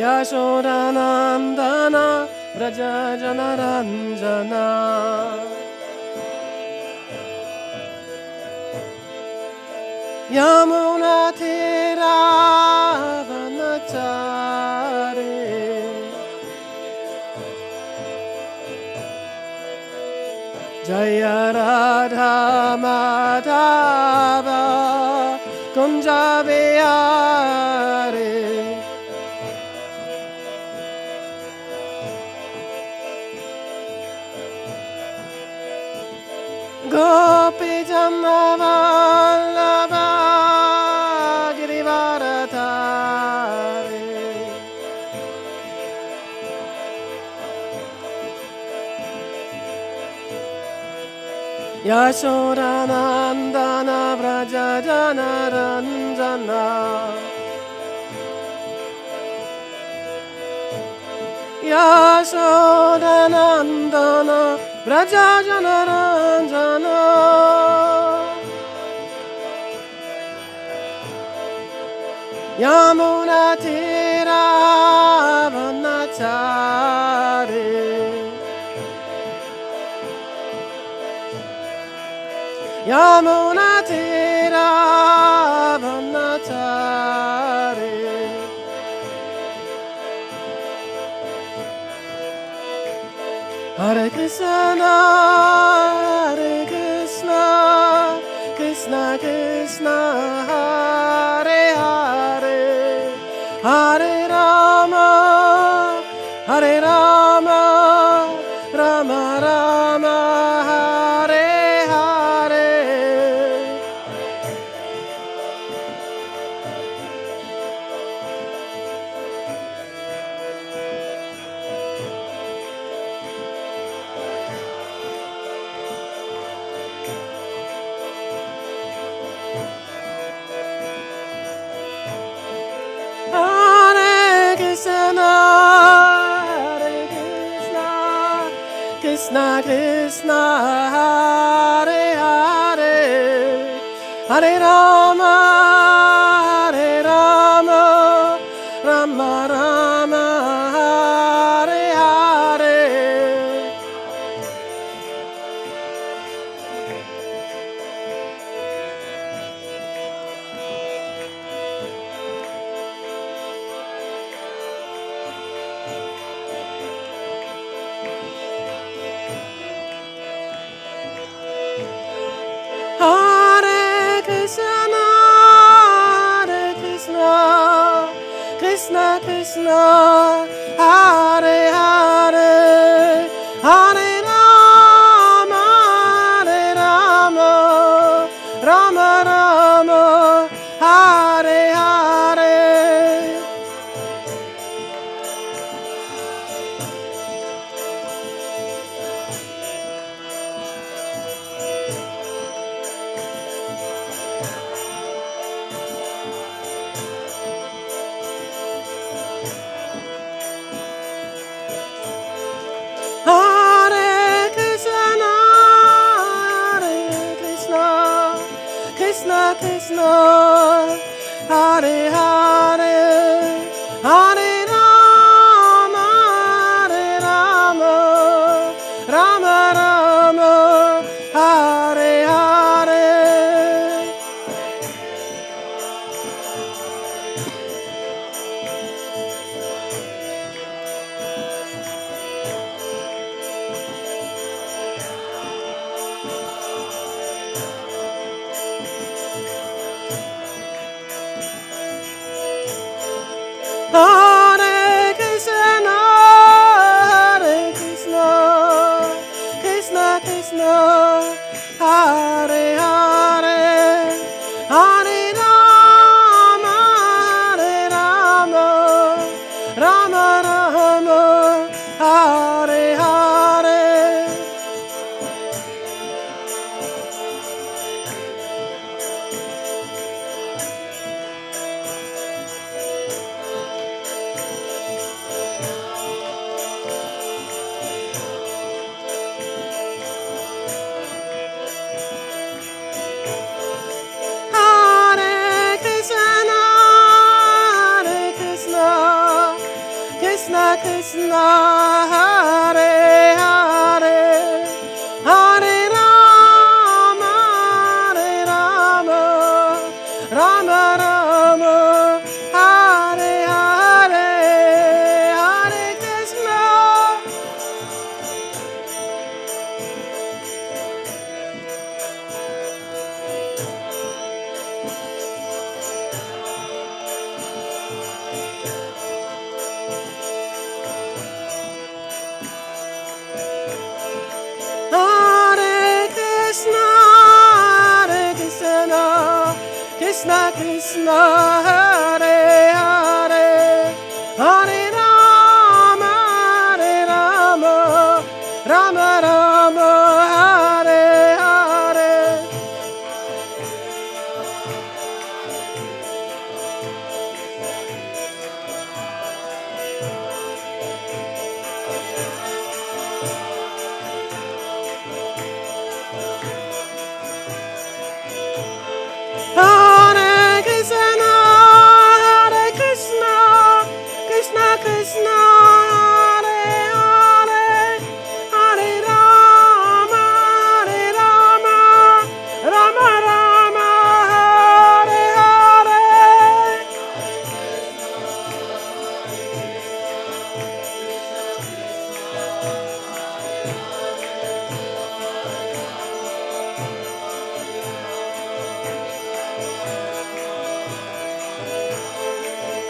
Yashodanandana Vraja Janaranjana Yamuna Tiravanachare Jaya Radha Madhava Kunja Vihare Gopi Jamnavallabha Girivaradhare Yashodanandana Vraja Janaranjana Yashodanandana Vraja Janaranjana Yamuna Tiravanachare Yamuna Tiravanachare Hare Krishna, Krishna Krishna, Hare Hare, Hare Rama, Hare Rama, Rama Rama, Hare Hare. Hare Krishna, Krishna Krishna, Hare Hare, Hare Rama, Hare Rama, Rama Rama, Hare Hare. Hare Krishna, Krishna Krishna, Hare Hare, Hare Rama, Hare Rama, Rama Rama, Hare Hare. Hare Krishna, Krishna Krishna, Hare Hare, Hare Rama, Hare Rama, Rama Rama, Hare Hare. Hare Krishna, Krishna Krishna, Hare Hare, Hare Rama, Hare Rama, Rama Rama, Hare Hare. Krishna, Hare Hare, Hare Rama, Rama Rama, Hare Hare, Hare Krishna. Hare Krishna, Krishna Krishna, Hare Hare, Hare Rama, Rama Rama, Hare Hare. Hare Krishna, Krishna Krishna, Hare Hare, Hare Rama, Rama Rama, Hare Hare.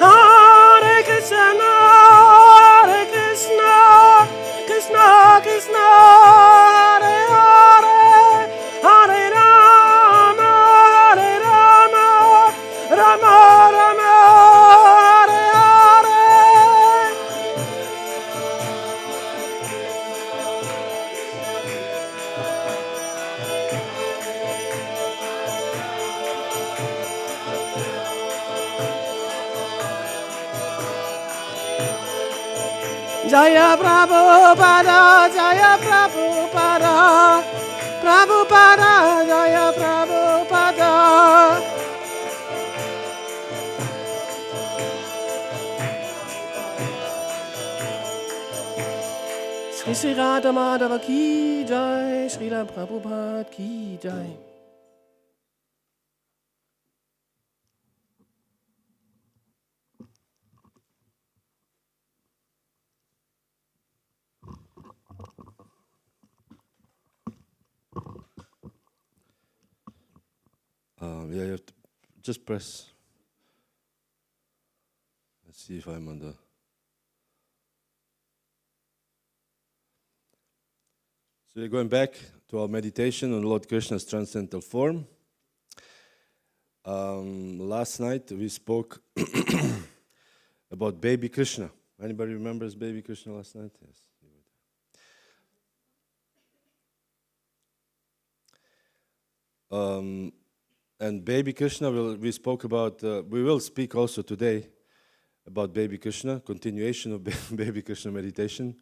Hare Krishna, Krishna Krishna, Hare Hare, Hare Rama, Rama Rama, Hare Hare. Jaya Prabhupada, Jaya Prabhupada, Prabhupada, Jaya Prabhupada. Shri Radha Madhava ki jai, Srila Prabhupada ki jai. Yeah, you have to just press. Let's see if I'm on the. So we're going back to our meditation on Lord Krishna's transcendental form. Last night we spoke about baby Krishna. Anybody remembers baby Krishna last night? Yes. And baby Krishna, we spoke about, we will speak also today about baby Krishna, continuation of baby Krishna meditation.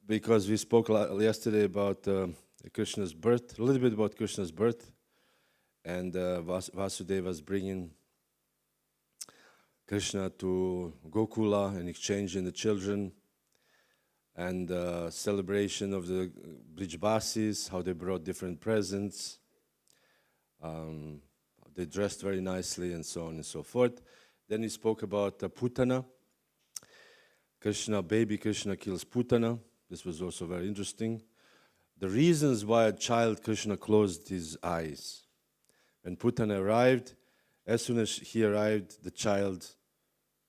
Because we spoke yesterday about Krishna's birth, a little bit about Krishna's birth, and Vasudeva was bringing Krishna to Gokula and exchanging the children, and celebration of the Brijbasis, how they brought different presents. They dressed very nicely and so on and so forth. Then he spoke about Putana. Baby Krishna kills Putana. This was also very interesting. The reasons why a child Krishna closed his eyes. When Putana arrived, as soon as he arrived, the child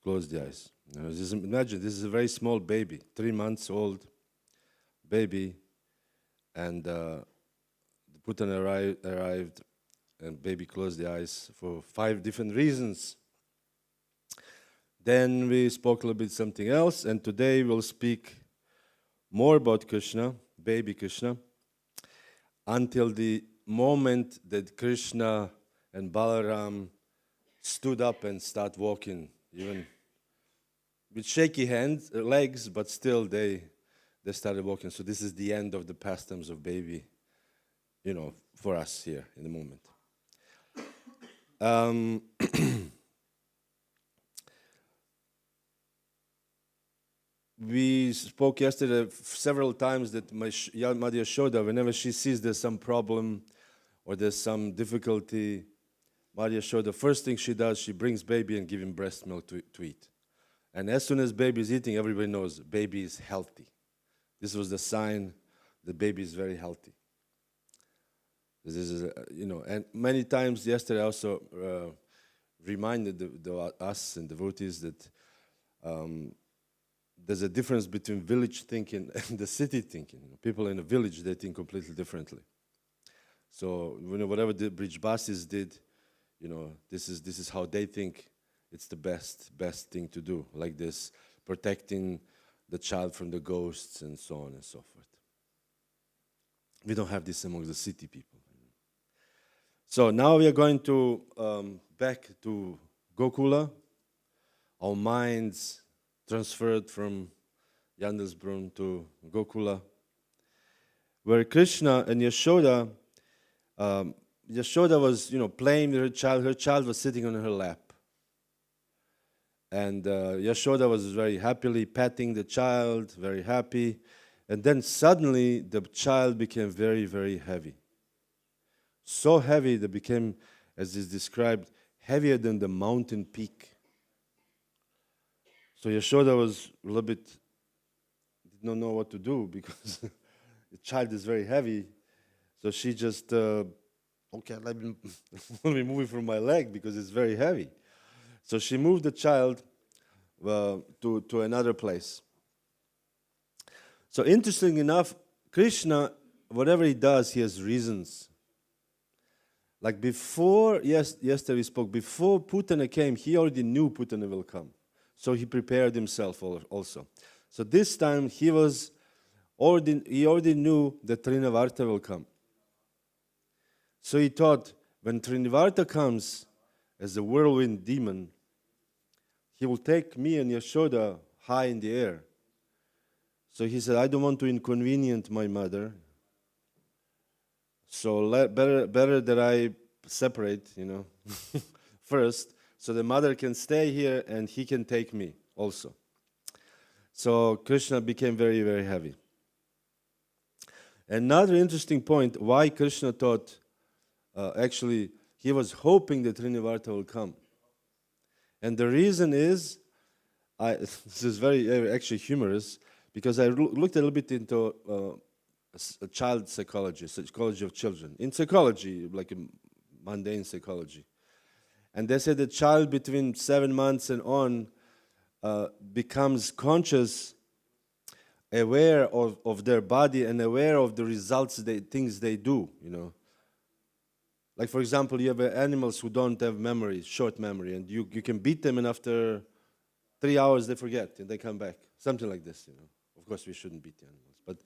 closed the eyes. Now, imagine, this is a very small baby, 3 months old baby, and Putana arrived, and baby closed the eyes for 5 different reasons. Then we spoke a little bit something else, and today we'll speak more about Krishna, baby Krishna, until the moment that Krishna and Balaram stood up and started walking, even with shaky legs, but still they started walking. So this is the end of the pastimes of baby, for us here in the moment. we spoke yesterday several times that Mother Yashoda, whenever she sees there's some problem or there's some difficulty, Mother Yashoda, first thing she does, she brings baby and gives him breast milk to eat. And as soon as baby is eating, everybody knows baby is healthy. This was the sign the baby is very healthy. This is, and many times yesterday I also reminded us and devotees that there's a difference between village thinking and the city thinking. People in a village, they think completely differently. So whatever the Brijbasis did, this is how they think it's the best thing to do, like this, protecting the child from the ghosts and so on and so forth. We don't have this among the city people. So now we are going to back to Gokula. Our minds transferred from Yandelsbrunn to Gokula, where Krishna and Yashoda, Yashoda was, playing with her child. Her child was sitting on her lap. And Yashoda was very happily patting the child, very happy. And then suddenly the child became very, very heavy. So heavy that became, as is described, heavier than the mountain peak. So Yashoda was a little bit, did not know what to do because the child is very heavy. So she just, okay, let me move it from my leg because it's very heavy. So she moved the child to another place. So interesting enough, Krishna, whatever he does, he has reasons. Like before, yesterday we spoke, before Putana came, he already knew Putana will come. So he prepared himself also. So this time he already knew that Trinavarta will come. So he thought, when Trinavarta comes as a whirlwind demon, he will take me and Yashoda high in the air. So he said, I don't want to inconvenience my mother. So better that I separate, first, so the mother can stay here and he can take me also. So Krishna became very, very heavy. Another interesting point, why Krishna thought, actually, he was hoping that Trinavarta will come. And the reason is, this is very actually humorous, because I looked a little bit into child psychology of children. In psychology, like a mundane psychology. And they said the child between 7 months and on becomes conscious, aware of their body and aware of the results, things they do, Like, for example, you have animals who don't have memory, short memory, and you can beat them, and after 3 hours they forget, and they come back. Something like this, Of course, we shouldn't beat the animals. But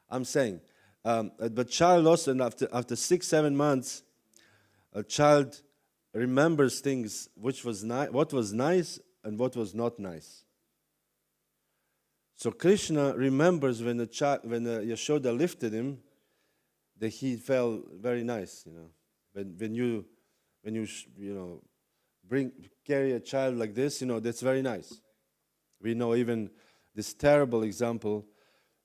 I'm saying, but child also, and after 6-7 months, a child remembers things what was nice and what was not nice. So Krishna remembers when Yashoda lifted him, that he felt very nice, When you carry a child like this, that's very nice. We know even this terrible example,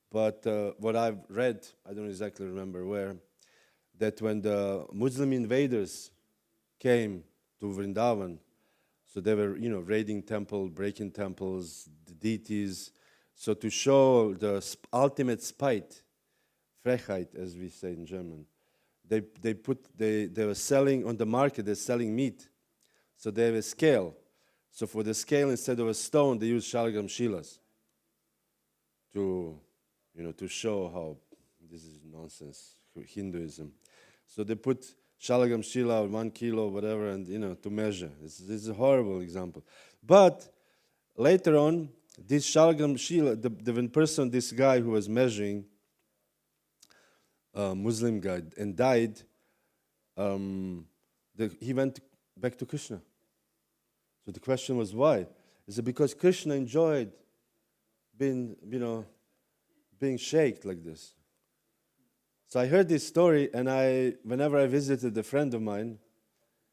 but what I've read, I don't exactly remember where, that when the Muslim invaders came to Vrindavan, so they were, raiding temple, breaking temples, the deities, so to show the ultimate spite, Frechheit, as we say in German, they were selling on the market, they're selling meat. So they have a scale. So for the scale, instead of a stone, they use Shalagram Shilas to show how this is nonsense, Hinduism. So they put Shalagram Shila, 1 kilo, whatever, and to measure. This is a horrible example. But later on, this Shalagram Shila, this guy who was measuring, Muslim guy, and died, he went back to Krishna. So the question was why? Is it because Krishna enjoyed being shaken like this? So I heard this story, and whenever I visited a friend of mine,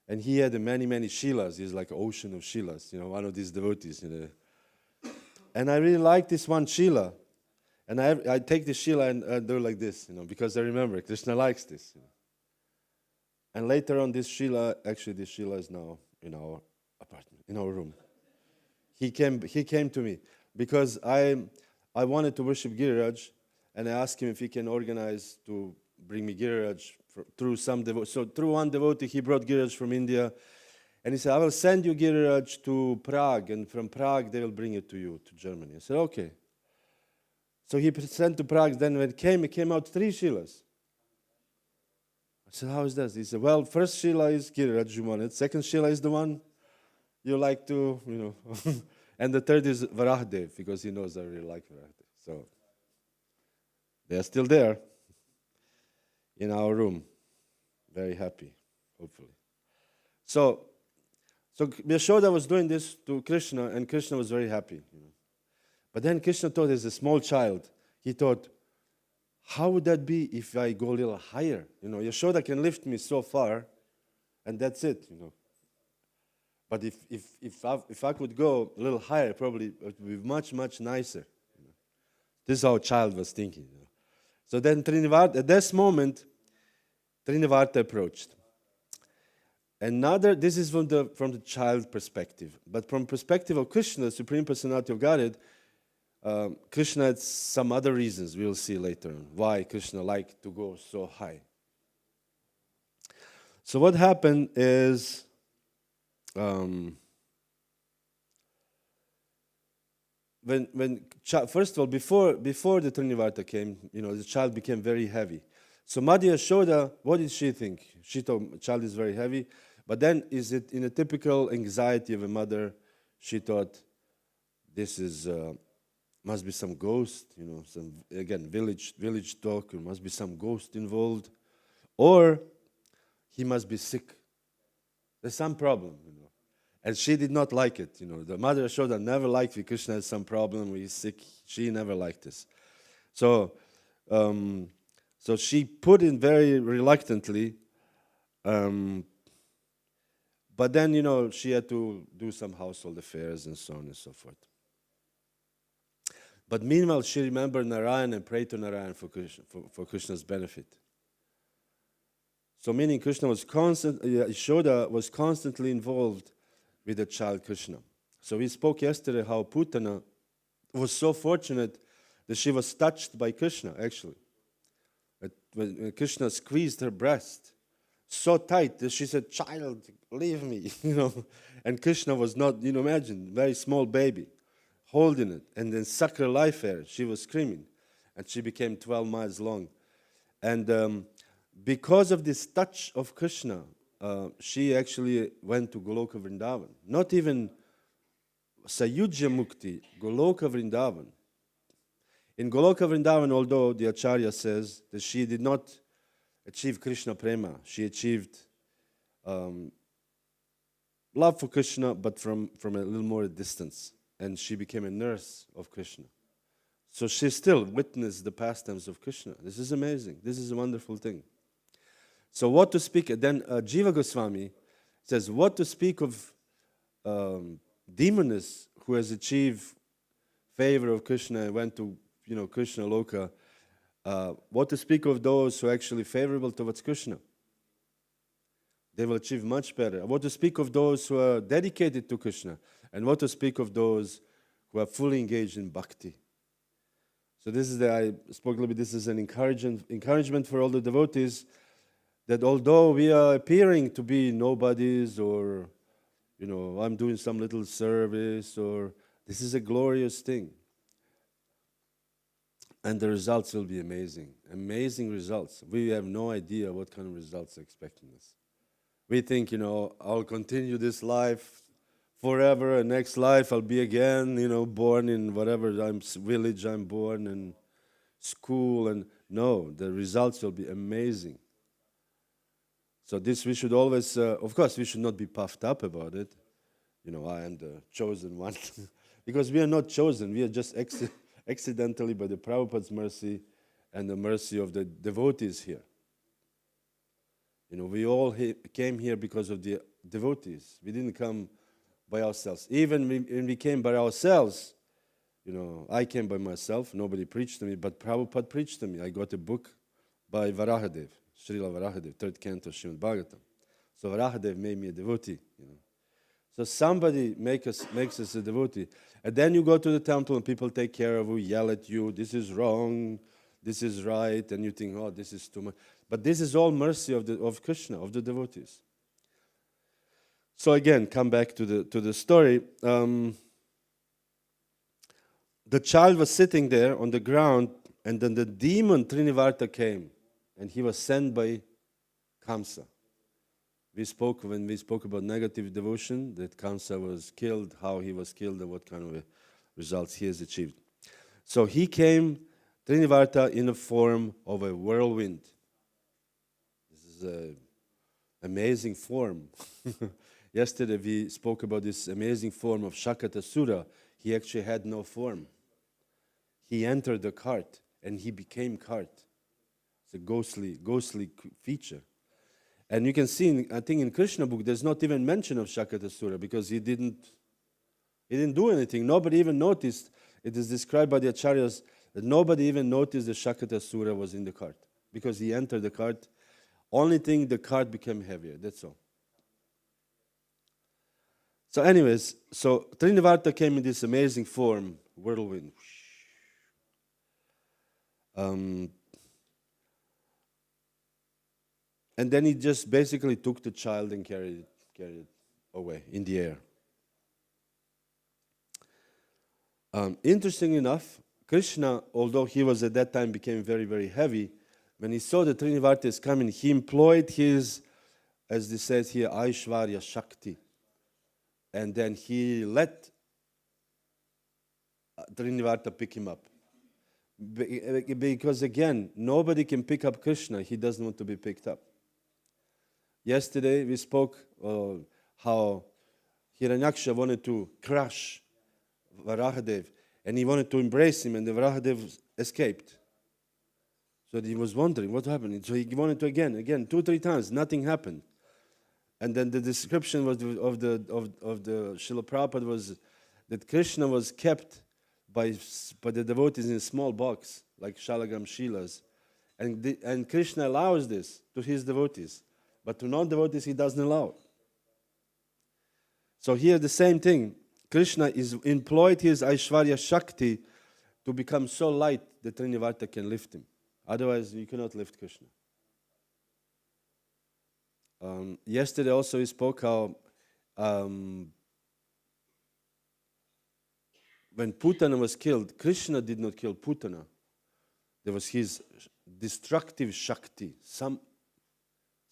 and he had many, many Shilas, he's like an ocean of Shilas, one of these devotees. And I really like this one Shila. And I take the Shila and do like this, because I remember Krishna likes this. And later on, this Shila is now in our apartment, in our room. He came to me because I wanted to worship Giriraj, and I asked him if he can organize to bring me Giriraj through some devotee. So through one devotee, he brought Giriraj from India, and he said, I will send you Giriraj to Prague, and from Prague they will bring it to you, to Germany. I said, okay. So he sent to Prague, then when it came out 3 Shilas. I said, how is that? He said, well, first Shila is Giriraj, you want it. Second Shila is the one you like to, and the third is Varahadev, because he knows I really like Varahadev. So they are still there in our room. Very happy, hopefully. So Yashoda was doing this to Krishna, and Krishna was very happy. But then Krishna thought, as a small child, he thought, how would that be if I go a little higher? Yashoda can lift me so far, and that's it. But if I could go a little higher, probably it would be much, much nicer. This is how a child was thinking. So then at this moment, Trinavarta approached. This is from the child perspective. But from perspective of Krishna, Supreme Personality of Godhead, Krishna had some other reasons we'll see later on why Krishna liked to go so high. So what happened is, first of all, before the Trinavarta came, the child became very heavy. So Madhya Yashoda, what did she think? She thought the child is very heavy, but then is it in a typical anxiety of a mother? She thought this is must be some ghost, some again village talk. There must be some ghost involved, or he must be sick. There's some problem, And she did not like it, The mother Yashoda never liked it. Krishna has some problem, he's sick. She never liked this. So she put in very reluctantly, but then, she had to do some household affairs and so on and so forth. But meanwhile, she remembered Narayana and prayed to Narayana for Krishna's benefit. So meaning Yashoda was constantly involved with the child Krishna. So we spoke yesterday how Putana was so fortunate that she was touched by Krishna, actually. When Krishna squeezed her breast so tight that she said, child, leave me, And Krishna was not, imagine, very small baby, holding it, and then sucked her life air. She was screaming, and she became 12 miles long. And because of this touch of Krishna, she actually went to Goloka Vrindavan. Not even Sayujya Mukti, Goloka Vrindavan. In Goloka Vrindavan, although the Acharya says that she did not achieve Krishna Prema, she achieved love for Krishna, but from a little more distance. And she became a nurse of Krishna. So she still witnessed the pastimes of Krishna. This is amazing. This is a wonderful thing. So what to speak, then Jiva Goswami says, what to speak of demoness who has achieved favor of Krishna and went to, Krishna Loka. What to speak of those who are actually favorable towards Krishna. They will achieve much better. What to speak of those who are dedicated to Krishna. And what to speak of those who are fully engaged in bhakti. So I spoke a little bit, this is an encouragement for all the devotees, that although we are appearing to be nobodies, or, I'm doing some little service, or this is a glorious thing. And the results will be amazing. Amazing results. We have no idea what kind of results are expecting us. We think, I'll continue this life forever, and next life I'll be again, born in whatever village I'm born, and school, and no, the results will be amazing. So this we should always, of course, we should not be puffed up about it. I am the chosen one. Because we are not chosen, we are just accidentally, by the Prabhupada's mercy and the mercy of the devotees here. We all came here because of the devotees. We didn't come by ourselves. Even when we came by ourselves, I came by myself. Nobody preached to me, but Prabhupada preached to me. I got a book by Varahadev, Srila Varahadev, 3rd canto, Śrīmad-Bhāgavatam. So Varahadev made me a devotee. So somebody makes us a devotee. And then you go to the temple and people take care of you, yell at you, this is wrong, this is right, and you think, oh, this is too much. But this is all mercy of Krishna, of the devotees. So again, come back to the story. The child was sitting there on the ground, and then the demon Trinivarta came, and he was sent by Kamsa. When we spoke about negative devotion, that Kamsa was killed, how he was killed, and what kind of results he has achieved. So he came, Trinivarta, in the form of a whirlwind. This is an amazing form. Yesterday we spoke about this amazing form of Shakatasura. He actually had no form. He entered the cart and he became cart. It's a ghostly feature. And you can see, I think in Krishna book, there's not even mention of Shakatasura because he didn't do anything. Nobody even noticed. It is described by the acharyas that nobody even noticed that Shakatasura was in the cart because he entered the cart. Only thing, the cart became heavier. That's all. So anyways, so Trinivarta came in this amazing form, whirlwind. And then he just basically took the child and carried it away in the air. Interesting enough, Krishna, although he was at that time became very, very heavy, when he saw the Trinivarta is coming, he employed his, as this says here, Aishwarya Shakti. And then he let Trinivarta pick him up. Because again, nobody can pick up Krishna. He doesn't want to be picked up. Yesterday we spoke how Hiranyaksha wanted to crush Varahadev. And he wanted to embrace him, and the Varahadev escaped. So he was wondering what happened. So he wanted to again, 2-3 times. Nothing happened. And then the description was of the Srila Prabhupada was that Krishna was kept by the devotees in a small box, like Shalagam Shilas. And Krishna allows this to his devotees. But to non-devotees, he doesn't allow. So here the same thing. Krishna is employed his Aishwarya Shakti to become so light that Trinivarta can lift him. Otherwise, you cannot lift Krishna. Yesterday also we spoke how when Putana was killed, Krishna did not kill Putana. There was his destructive Shakti,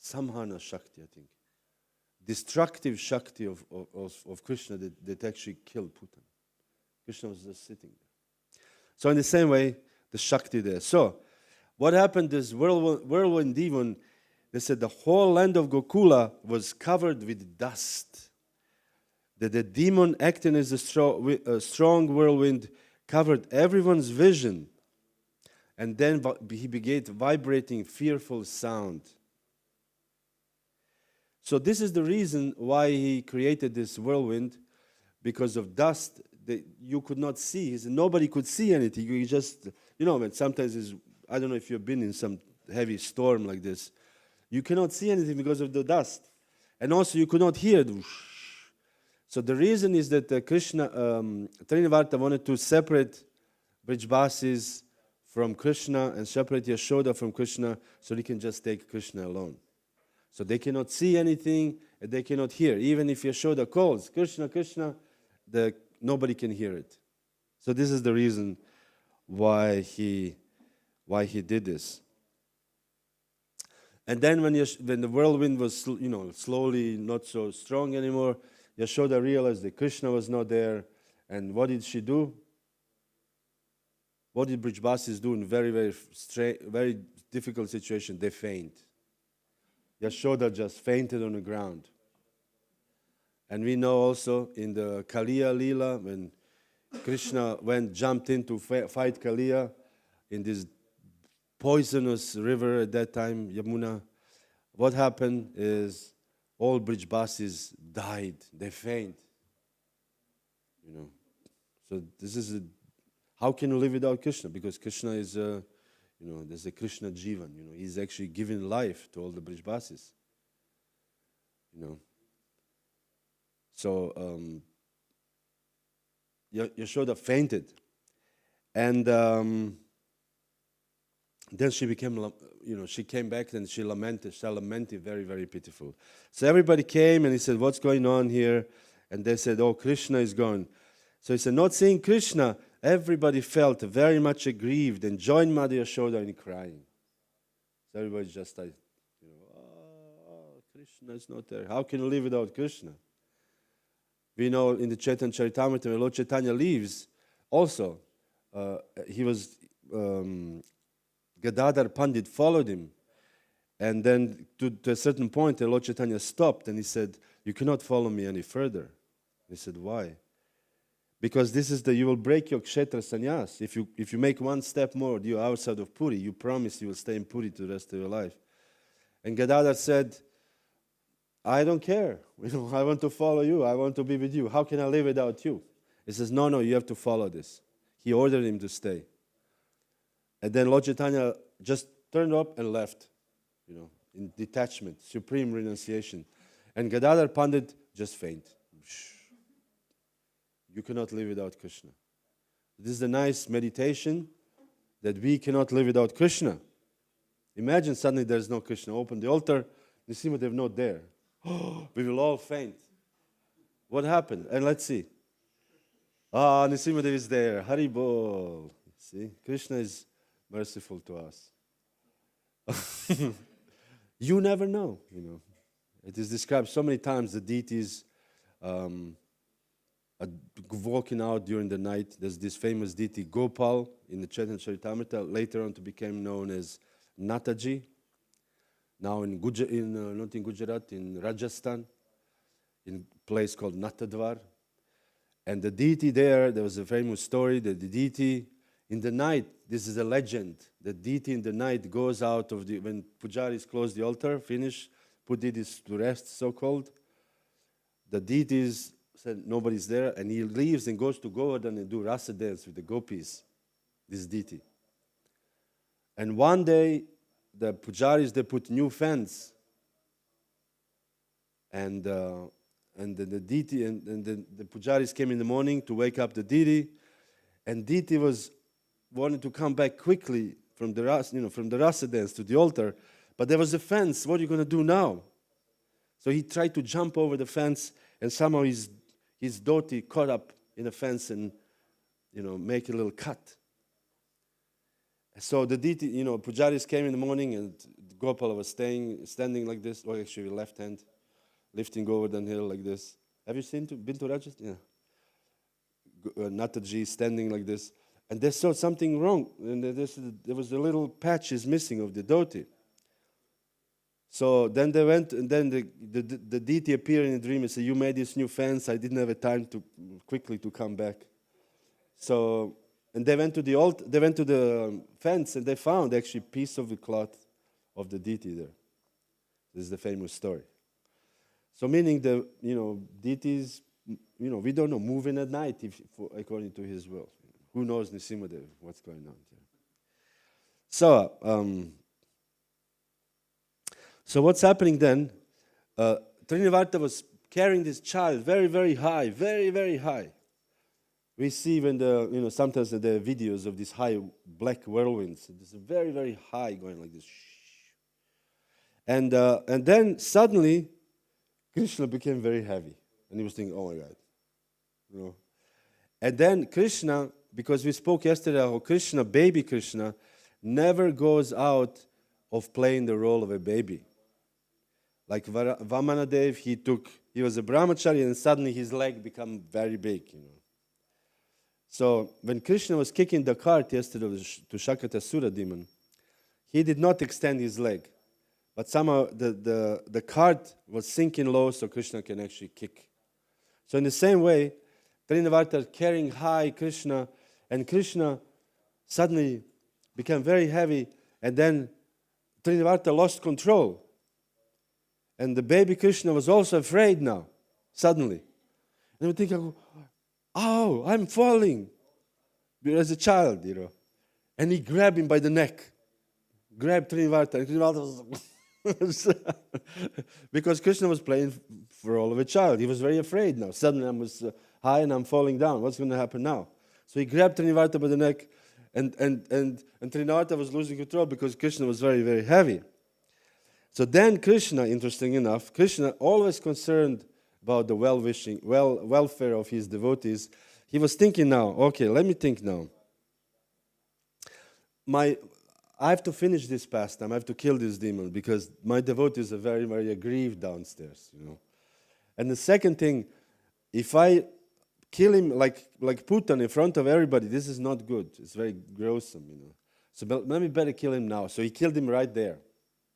Samhana Shakti, I think. Destructive Shakti of Krishna that actually killed Putana. Krishna was just sitting there. So in the same way, the Shakti there. So what happened, this whirlwind demon, they said the whole land of Gokula was covered with dust. That the demon acting as a strong whirlwind covered everyone's vision. And then he began vibrating fearful sound. So this is the reason why he created this whirlwind, because of dust that you could not see. Nobody could see anything. You just, when sometimes I don't know if you've been in some heavy storm like this. You cannot see anything because of the dust. And also you could not hear. So the reason is that Trinivarta wanted to separate Brijbasis from Krishna and separate Yashoda from Krishna so he can just take Krishna alone. So they cannot see anything and they cannot hear. Even if Yashoda calls, Krishna, Krishna, nobody can hear it. So this is the reason why he did this. And then when the whirlwind was slowly not so strong anymore, Yashoda realized that Krishna was not there. And what did she do? What did Brijbasis do in very, very difficult situation? They faint. Yashoda just fainted on the ground. And we know also in the Kaliya Lila, when Krishna jumped in to fight Kaliya in this poisonous river at that time, Yamuna, what happened is all Brijbasis died. They faint. So this is how can you live without Krishna? Because Krishna is, there's a Krishna Jivan. He's actually giving life to all the Brijbasis. So Yashoda fainted, and then she became, she came back and she lamented very, very pitiful. So everybody came and he said, what's going on here? And they said, oh, Krishna is gone. So he said, not seeing Krishna, everybody felt very much aggrieved and joined Mother Yashoda in crying. So everybody just like, Krishna is not there. How can you live without Krishna? We know in the Chaitanya Charitamrita, when Lord Chaitanya leaves, also, he was, Gadadhar Pandit followed him. And then to a certain point, Lord Chaitanya stopped and he said, you cannot follow me any further. He said, why? Because you will break your kshetra sannyas. If you make one step more, you're outside of Puri, you promise you will stay in Puri to the rest of your life. And Gadadhar said, I don't care. I want to follow you. I want to be with you. How can I live without you? He says, no, you have to follow this. He ordered him to stay. And then Lord Chaitanya just turned up and left, in detachment, supreme renunciation. And Gadadhar Pandit just faint. You cannot live without Krishna. This is a nice meditation that we cannot live without Krishna. Imagine suddenly there's no Krishna. Open the altar, Nrsimhadev not there. We will all faint. What happened? And let's see. Nrsimhadev is there. Hari Bol. See, Krishna is merciful to us. You never know, It is described so many times the deities walking out during the night. There's this famous deity Gopal in the Chaitanya Charitamrita, later on to become known as Nataji. Now not in Gujarat, in Rajasthan, in a place called Natadwar. And the deity there was a famous story that the deity in the night, this is a legend, the deity in the night goes out of when pujaris close the altar, finish, put deities to rest, so-called, the deities said nobody's there, and he leaves and goes to Govardhan and do rasa dance with the Gopis, this deity. And one day, the pujaris, they put new fence, and the deity and the pujaris came in the morning to wake up the deity, and deity wanted to come back quickly from the rasa dance to the altar, but there was a fence. What are you going to do now? So he tried to jump over the fence, and somehow his dhoti caught up in the fence and make a little cut. So the deity, pujaris came in the morning, and Gopala was standing like this, or actually left hand, lifting Govardhan hill like this. Have you been to Rajasthan? Yeah. Nataji standing like this. And they saw something wrong, and there was a little patch is missing of the dhoti. So then they went, and then the deity appeared in a dream and said, you made this new fence, I didn't have time to quickly to come back. So, and they went to the fence, and they found actually a piece of the cloth of the deity there. This is the famous story. So meaning the, deities, we don't know, moving at night according to his will. Who knows Nrsimhadev, what's going on here? So what's happening then? Trinavarta was carrying this child very, very high, very, very high. We see when sometimes there are videos of these high black whirlwinds. It's very, very high going like this. And then suddenly, Krishna became very heavy. And he was thinking, oh my God. And then Krishna, because we spoke yesterday how Krishna, baby Krishna, never goes out of playing the role of a baby. Like Vamanadev, he was a brahmachari and suddenly his leg became very big, So when Krishna was kicking the cart yesterday to Shakatasura demon, he did not extend his leg. But somehow the cart was sinking low so Krishna can actually kick. So in the same way, Trinavarta carrying high Krishna, and Krishna suddenly became very heavy, and then Trinavarta lost control. And the baby Krishna was also afraid now, suddenly. And we think, oh, I'm falling. as a child, And he grabbed him by the neck. Grabbed Srinivarta. And Srinivarta was because Krishna was playing for all of a child. He was very afraid now. Suddenly I was high and I'm falling down. What's going to happen now? So he grabbed Srinivarta by the neck, and Srinivarta was losing control because Krishna was very, very heavy. So then Krishna, interesting enough, Krishna always concerned about the welfare of his devotees. He was thinking now, okay, let me think now. I have to finish this pastime. I have to kill this demon because my devotees are very, very aggrieved downstairs, And the second thing, if I kill him like Putan in front of everybody, this is not good. It's very gruesome, So let me better kill him now. So he killed him right there,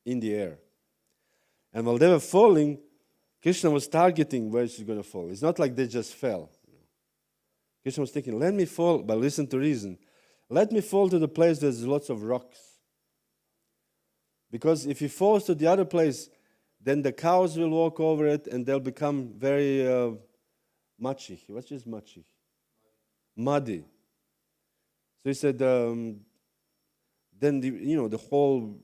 in the air. And while they were falling, Krishna was targeting where she's going to fall. It's not like they just fell. Krishna was thinking, let me fall, but listen to reason. Let me fall to the place where there's lots of rocks. Because if he falls to the other place, then the cows will walk over it and they'll become very machi. What's just machi? Muddy. So he said, then the whole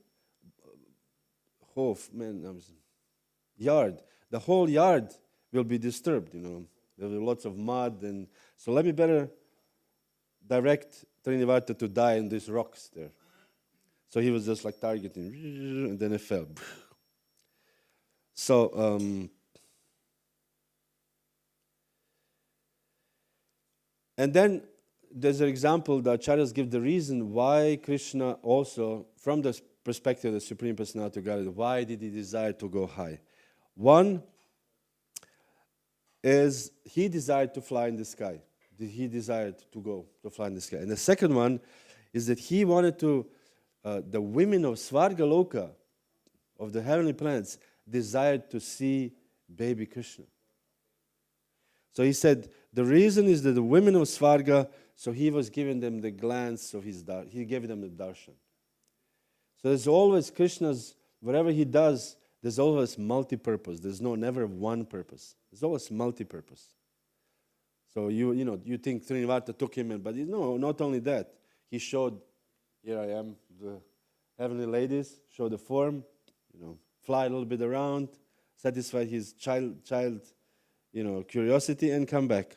yard, the whole yard will be disturbed. There will be lots of mud, and so let me better direct Srinivarta to die in these rocks there. So he was just like targeting, and then it fell. So, and then there's an example, the Acharyas give the reason why Krishna also, from the perspective of the Supreme Personality of Godhead, why did he desire to go high? One is he desired to fly in the sky. He desired to fly in the sky. And the second one is that he wanted to, the women of Svargaloka, of the heavenly planets, desired to see baby Krishna. So he said, the reason is that the women of Svarga, so he was giving them the glance of he gave them the darshan. So there's always Krishna's, whatever he does, there's always multi-purpose. There's never one purpose. There's always multi-purpose. So you think Srinivarta took him in, but no, not only that. He showed, here I am, the heavenly ladies, show the form, fly a little bit around, satisfy his child, curiosity, and come back.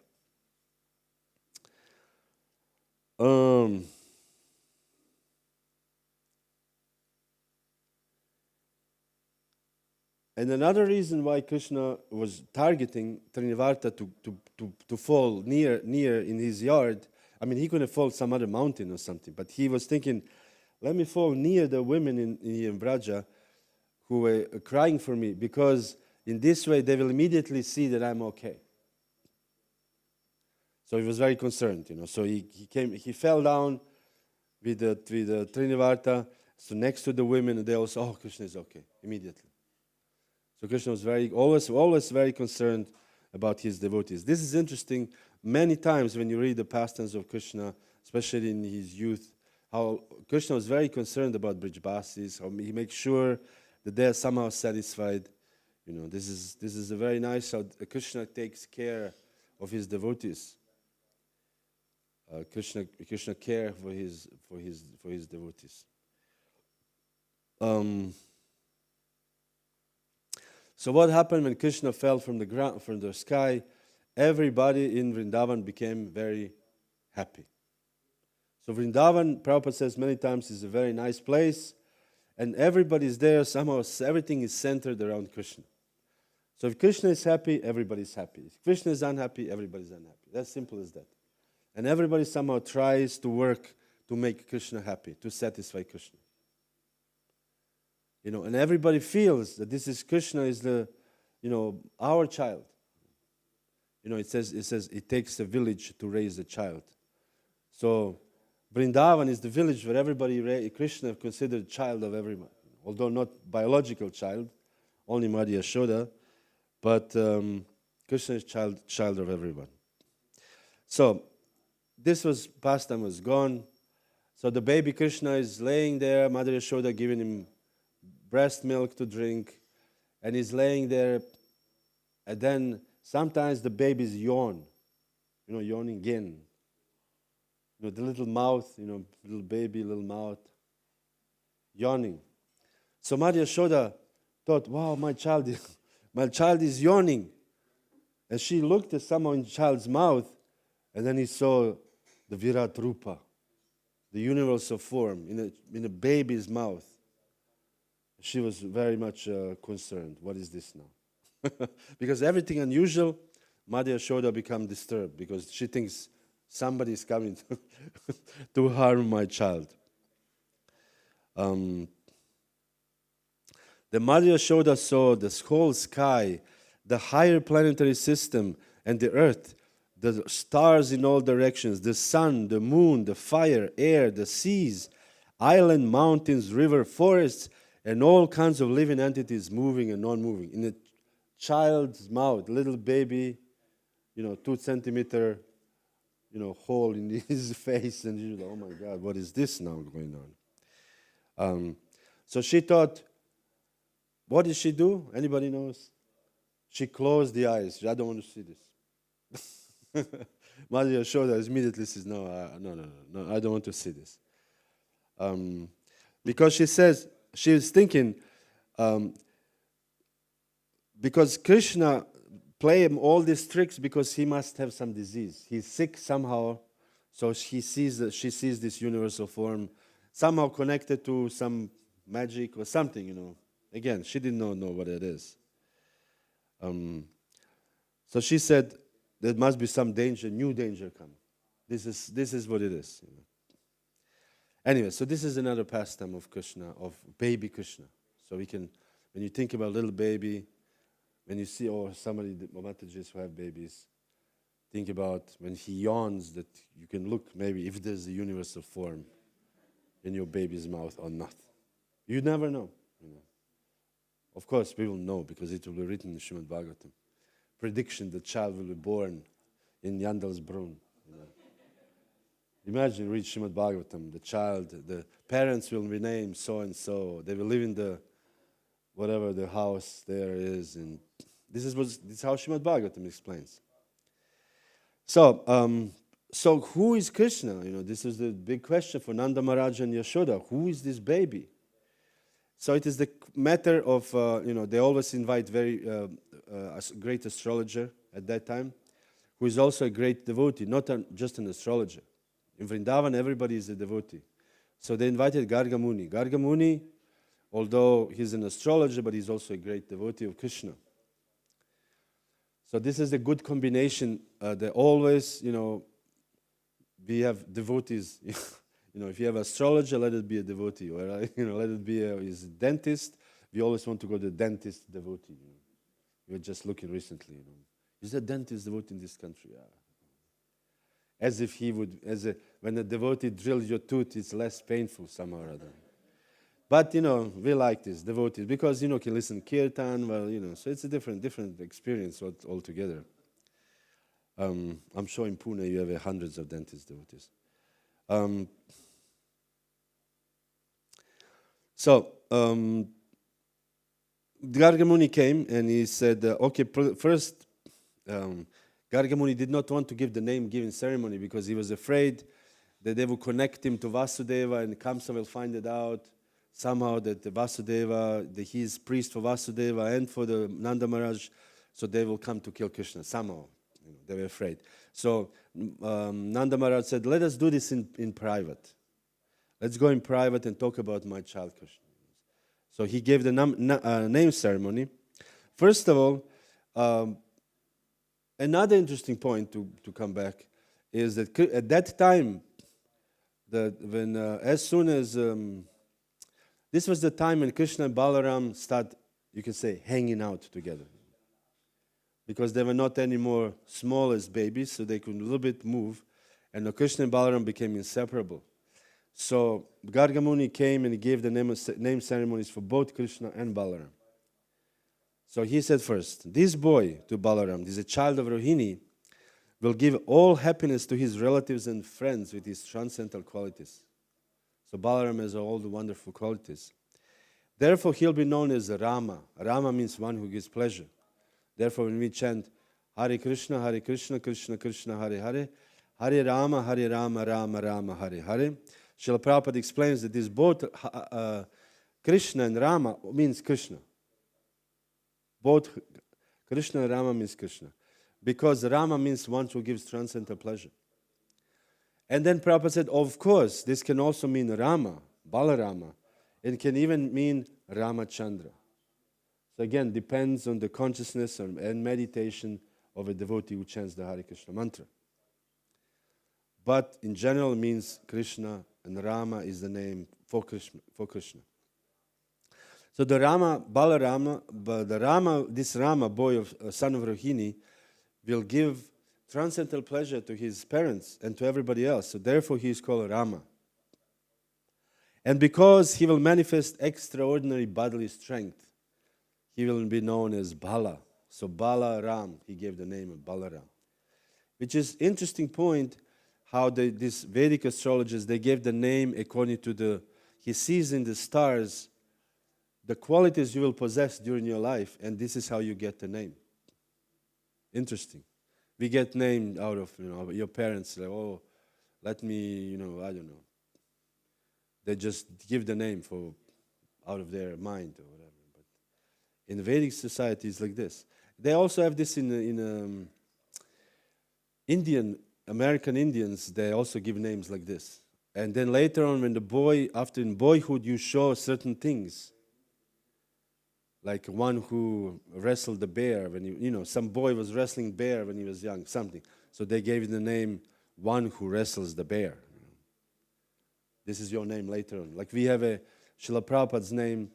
And another reason why Krishna was targeting Srinivarta to fall near in his yard, he could have fallen some other mountain or something, but he was thinking, let me fall near the women in Vraja who were crying for me, because in this way they will immediately see that I'm okay. So he was very concerned, So he fell down with the Srinivarta, so next to the women, and they all said, oh, Krishna is okay, immediately. So Krishna was always very concerned about his devotees. This is interesting. Many times when you read the pastimes of Krishna, especially in his youth, how Krishna was very concerned about Brijbasis, how he makes sure that they are somehow satisfied. This is a very nice how Krishna takes care of his devotees. Krishna care for his devotees. So what happened when Krishna fell from the sky? Everybody in Vrindavan became very happy. So Vrindavan, Prabhupada says many times, is a very nice place, and everybody's there. Somehow everything is centered around Krishna. So if Krishna is happy, everybody's happy. If Krishna is unhappy, everybody's unhappy. That's simple as that. And everybody somehow tries to work to make Krishna happy, to satisfy Krishna. And everybody feels that this is Krishna is our child. It says it takes a village to raise a child. So Vrindavan is the village where everybody, Krishna is considered child of everyone. Although not biological child, only Madhya Yashoda, but Krishna is child of everyone. So this pastime was gone. So the baby Krishna is laying there, Mother Yashoda giving him breast milk to drink, and he's laying there, and then sometimes the babies yawn, yawning again. the little mouth, little baby, little mouth, yawning. So Maria Yashoda thought, wow, my child is yawning. And she looked at someone in the child's mouth, and then he saw the Virat Rupa, the universal form, in a baby's mouth. She was very much concerned. What is this now? Because everything unusual, Maria Yashoda become disturbed because she thinks somebody is coming to harm my child. The Maria Yashoda saw the whole sky, the higher planetary system, and the earth, the stars in all directions, the sun, the moon, the fire, air, the seas, island, mountains, river, forests, and all kinds of living entities moving and non-moving. In a child's mouth, little baby, 2 centimeter, hole in his face, and you're like, oh my God, what is this now going on? So she thought, what did she do? Anybody knows? She closed the eyes. I don't want to see this. Maria Yashoda immediately says, no, I don't want to see this. Because she was thinking, because Krishna played him all these tricks because he must have some disease. He's sick somehow, so she sees this universal form somehow connected to some magic or something, Again, she didn't know what it is. So she said, there must be some danger, new danger coming. This is what it is. Anyway, so this is another pastime of Krishna, of baby Krishna. So we can, when you think about little baby, when you see somebody, the Mataji's who have babies, think about when he yawns that you can look maybe if there's a universal form in your baby's mouth or not. You never know. Of course, we will know because it will be written in Śrīmad-Bhāgavatam. Prediction: the child will be born in Yandelsbrunn. Imagine, read Śrīmad-Bhāgavatam. The parents will be named so and so. They will live in whatever the house there is, and this is how Śrīmad-Bhāgavatam explains. So who is Krishna? This is the big question for Nanda Maharaj and Yashoda. Who is this baby? So it is the matter of, they always invite a great astrologer at that time, who is also a great devotee, not just an astrologer. In Vrindavan, everybody is a devotee. So they invited Garga Muni. Garga Muni, although he's an astrologer, but he's also a great devotee of Krishna. So this is a good combination. They always, we have devotees. If you have astrologer, let it be a devotee, or let it be a dentist. We always want to go to the dentist devotee. We were just looking recently. Is there a dentist devotee in this country? Yeah. As if he would, when a devotee drills your tooth, it's less painful somehow or other. But we like this devotees because can listen kirtan. Well, so it's a different experience altogether. I'm sure in Pune you have hundreds of dentist devotees. So Garga Muni came and he said, first, Garga Muni did not want to give the name-giving ceremony because he was afraid that they would connect him to Vasudeva and Kamsa will find it out somehow that the Vasudeva, that he is priest for Vasudeva and for the Nanda Maharaj, so they will come to kill Krishna somehow. They were afraid. So Nanda Maharaj said, let us do this in private. Let's go in private and talk about my child Krishna. So he gave the name ceremony. First of all, another interesting point to come back is that at that time, as soon as this was the time when Krishna and Balaram start, you can say, hanging out together, because they were not anymore small as babies, so they could a little bit move, and Krishna and Balaram became inseparable. So Garga Muni came and he gave the name ceremonies for both Krishna and Balaram. So he said first, this boy to Balaram, this is a child of Rohini, will give all happiness to his relatives and friends with his transcendental qualities. So Balaram has all the wonderful qualities. Therefore he'll be known as Rama. Rama means one who gives pleasure. Therefore when we chant Hare Krishna, Krishna Krishna, Hare Hare, Hare Rama, Rama Rama, Hare Hare. Srila Prabhupada explains that this both Krishna and Rama means Krishna. Both Krishna and Rama means Krishna. Because Rama means one who gives transcendental pleasure. And then Prabhupada said, of course, this can also mean Rama, Balarama. It can even mean Ramachandra. So again, depends on the consciousness and meditation of a devotee who chants the Hare Krishna mantra. But in general, it means Krishna, and Rama is the name for Krishna. So the Rama, Balarama, this Rama, boy of son of Rohini, will give transcendental pleasure to his parents and to everybody else. So therefore he is called Rama. And because he will manifest extraordinary bodily strength, he will be known as Bala. So Balaram, he gave the name of Balaram. Which is interesting point, how these Vedic astrologers, they gave the name according to he sees in the stars the qualities you will possess during your life, and this is how you get the name. Interesting. We get named out of, your parents, like, oh, let me, I don't know. They just give the name out of their mind or whatever. But in Vedic society, it's like this. They also have this in American Indians, they also give names like this. And then later on, when after in boyhood, you show certain things. Like one who wrestled the bear when some boy was wrestling bear when he was young, something. So they gave him the name, one who wrestles the bear. This is your name later on. Like we have Srila Prabhupada's name,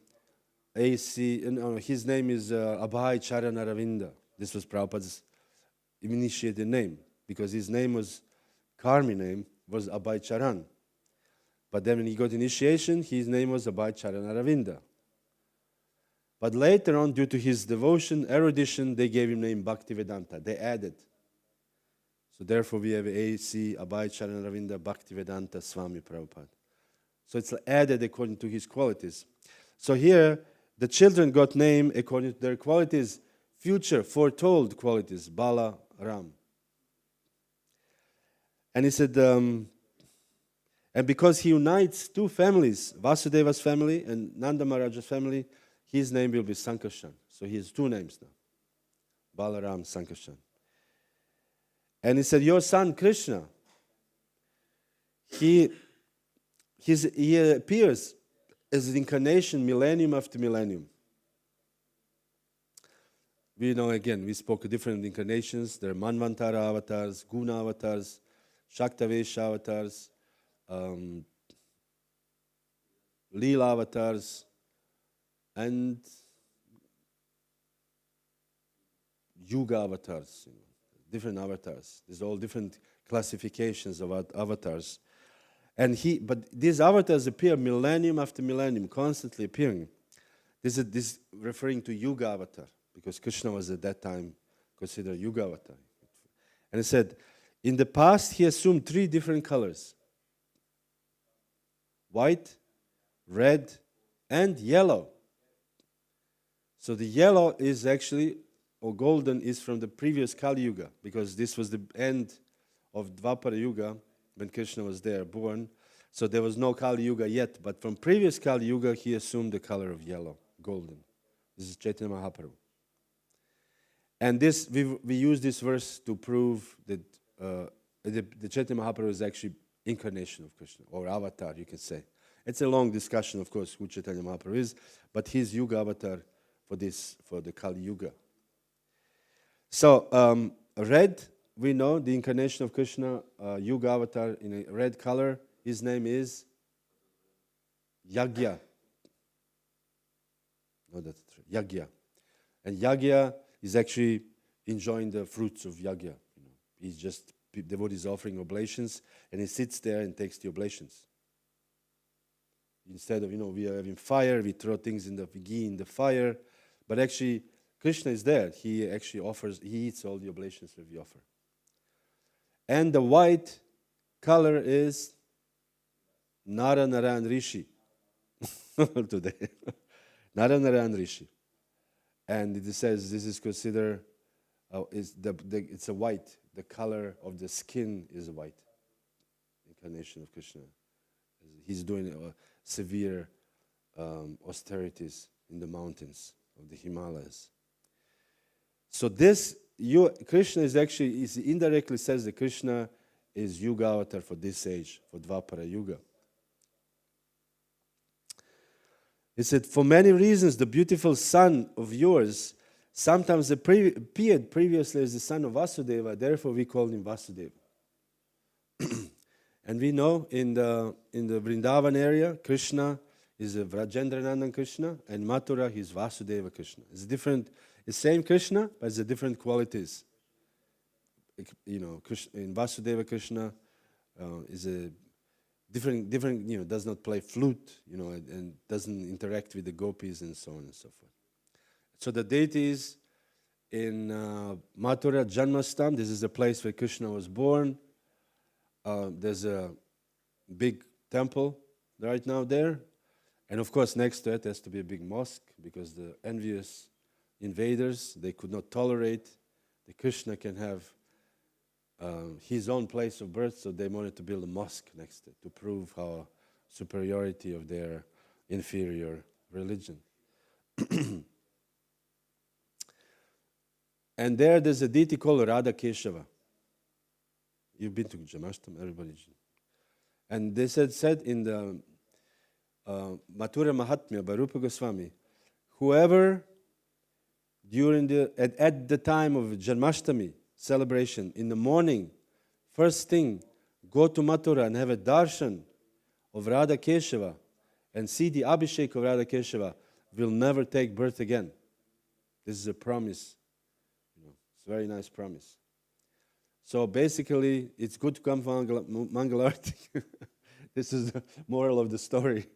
his name is Abhay Charan Aravinda. This was Prabhupada's initiated name, because his name was, Karmi name, was Abhay Charan. But then when he got initiation, his name was Abhay Charan Aravinda. But later on, due to his devotion, erudition, they gave him name Bhaktivedanta. They added. So therefore we have A.C. Abhay Charan Ravinda Bhaktivedanta Swami Prabhupada. So it's added according to his qualities. So here, the children got name according to their qualities, future, foretold qualities, Bala, Ram. And he said, and because he unites two families, Vasudeva's family and Nanda Maharaja's family, his name will be Sankarshan. So he has two names now, Balaram, Sankarshan. And he said, your son Krishna, he appears as an incarnation millennium after millennium. We know again, we spoke of different incarnations. There are Manvantara avatars, Guna avatars, Shaktavesha avatars, Leela avatars, and Yuga avatars, different avatars. There's all different classifications of avatars. But these avatars appear millennium after millennium, constantly appearing. This is referring to Yuga avatar, because Krishna was at that time considered Yuga avatar. And he said, in the past he assumed 3 different colors: white, red, and yellow. So the yellow is actually, or golden, is from the previous Kali Yuga, because this was the end of Dvapara Yuga when Krishna was there, born. So there was no Kali Yuga yet, but from previous Kali Yuga he assumed the color of yellow, golden. This is Chaitanya Mahaprabhu. And this we use this verse to prove that the Chaitanya Mahaprabhu is actually incarnation of Krishna, or avatar, you can say. It's a long discussion, of course, who Chaitanya Mahaprabhu is, but he's Yuga avatar for the Kali Yuga. So red, we know the incarnation of Krishna, Yuga avatar in a red color. His name is Yagya. No, that's true. Yagya. And Yagya is actually enjoying the fruits of Yagya. He's just, devotees offering oblations, and he sits there and takes the oblations. Instead of, we are having fire, we throw things in the ghee in the fire, but actually Krishna is there. He actually he eats all the oblations that we offer. And the white color is Nara Narayan Rishi today. Nara Narayan Rishi. And it says this is considered it's a white. The color of the skin is white. Incarnation of Krishna. He's doing severe austerities in the mountains of the Himalayas. So Krishna is indirectly says that Krishna is Yuga avatar for this age, for Dvapara Yuga. He said, for many reasons, the beautiful son of yours sometimes appeared previously as the son of Vasudeva, therefore we call him Vasudeva. And we know in the Vrindavan area, Krishna is a Vrajendranandan Krishna, and Mathura he's Vasudeva Krishna. It's different, it's same Krishna, but it's a different qualities. Krishna, in Vasudeva Krishna is a different, does not play flute, and doesn't interact with the Gopis and so on and so forth. So the deities in Mathura, Janmastam, this is the place where Krishna was born. There's a big temple right now there. And of course, next to it has to be a big mosque because the envious invaders, they could not tolerate that Krishna can have his own place of birth, so they wanted to build a mosque next to it to prove how superiority of their inferior religion. And there's a deity called Radha Keshava. You've been to Janmashtami, everybody. And they said in the Mathura Mahatmya by Rupa Goswami, whoever at the time of Janmashtami celebration, in the morning, first thing, go to Mathura and have a darshan of Radha Keshava and see the Abhishek of Radha Keshava, will never take birth again. This is a promise. It's a very nice promise. So basically, it's good to come for Mangalarti. This is the moral of the story.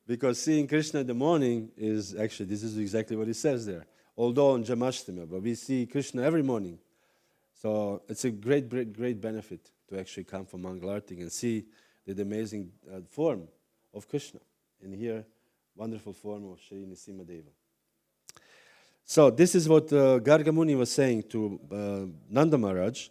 Because seeing Krishna in the morning is actually, this is exactly what it says there. Although on Janmashtami, but we see Krishna every morning. So it's a great benefit to actually come for Mangalarti and see the amazing form of Krishna. And here, wonderful form of Shri Nrsimhadeva. So this is what Garga Muni was saying to Nanda Maharaj.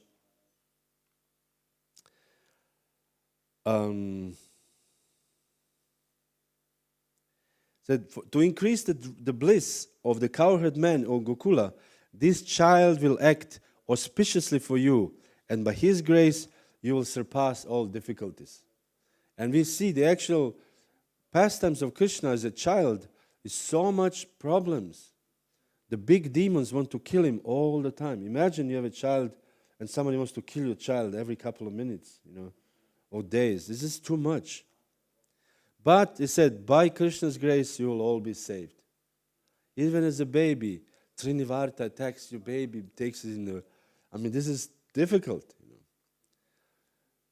Said, to increase the bliss of the cowherd man or Gokula, this child will act auspiciously for you, and by his grace you will surpass all difficulties. And we see the actual pastimes of Krishna as a child is so much problems. The big demons want to kill him all the time. Imagine you have a child and somebody wants to kill your child every couple of minutes, or days. This is too much. But he said, by Krishna's grace, you will all be saved. Even as a baby, Trinivarta attacks your baby, takes it in the... this is difficult.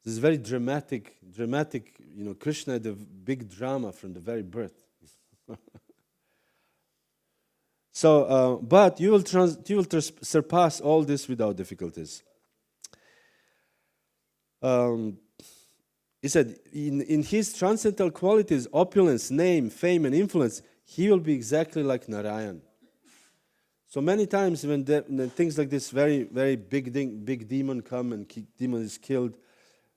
This is very dramatic. Krishna had a big drama from the very birth. So, but you will surpass all this without difficulties. He said, in his transcendental qualities, opulence, name, fame, and influence, he will be exactly like Narayan. So many times when things like this, very, very big demon come and demon is killed,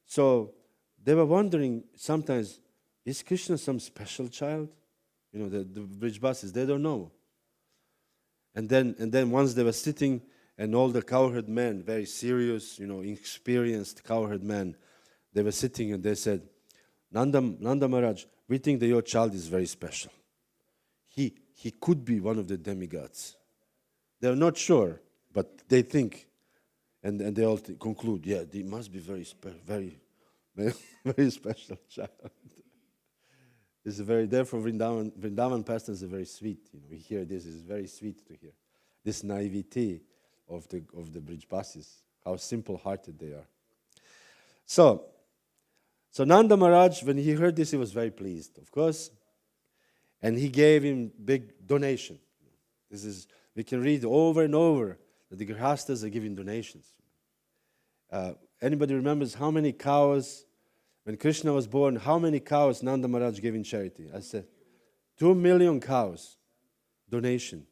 so they were wondering sometimes, is Krishna some special child? The Brijbasis, they don't know. And then once they were sitting, and all the cowherd men, very serious, experienced cowherd men, they were sitting and they said, Nanda Maharaj, we think that your child is very special. He could be one of the demigods. They're not sure, but they think, and they all conclude, yeah, he must be very very special child. It's therefore Vrindavan pastimes are very sweet. We hear this is very sweet to hear. This naivety of the Brijbasis, how simple-hearted they are. So Nanda Maharaj, when he heard this, he was very pleased, of course, and he gave him big donation. We can read over and over that the Grihastas are giving donations. Anybody remembers how many cows, when Krishna was born, how many cows Nanda Maharaj gave in charity? I said, 2 million cows, donation.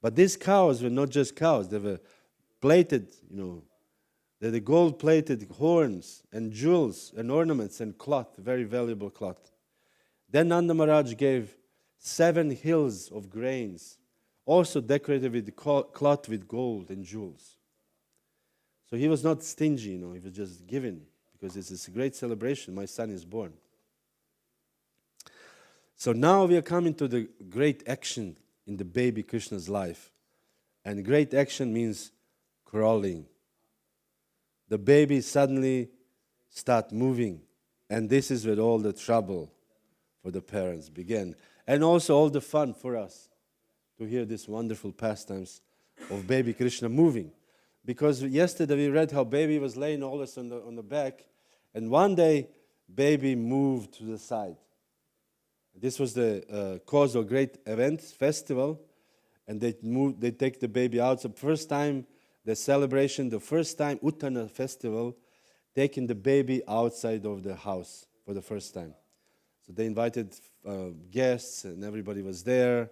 But these cows were not just cows. They were plated, they had the gold-plated horns and jewels and ornaments and cloth, very valuable cloth. Then Nanda Maharaj gave 7 hills of grains, also decorated with cloth with gold and jewels. So he was not stingy, he was just giving, because this is a great celebration. My son is born. So now we are coming to the great action in the baby Krishna's life. And great action means crawling. The baby suddenly start moving. And this is where all the trouble for the parents began. And also all the fun for us to hear these wonderful pastimes of baby Krishna moving. Because yesterday we read how baby was laying always on the back. And one day, baby moved to the side. This was the cause of great event, festival. And they take the baby out. So first time, the celebration, the first time, Uttana festival, taking the baby outside of the house for the first time. So they invited guests and everybody was there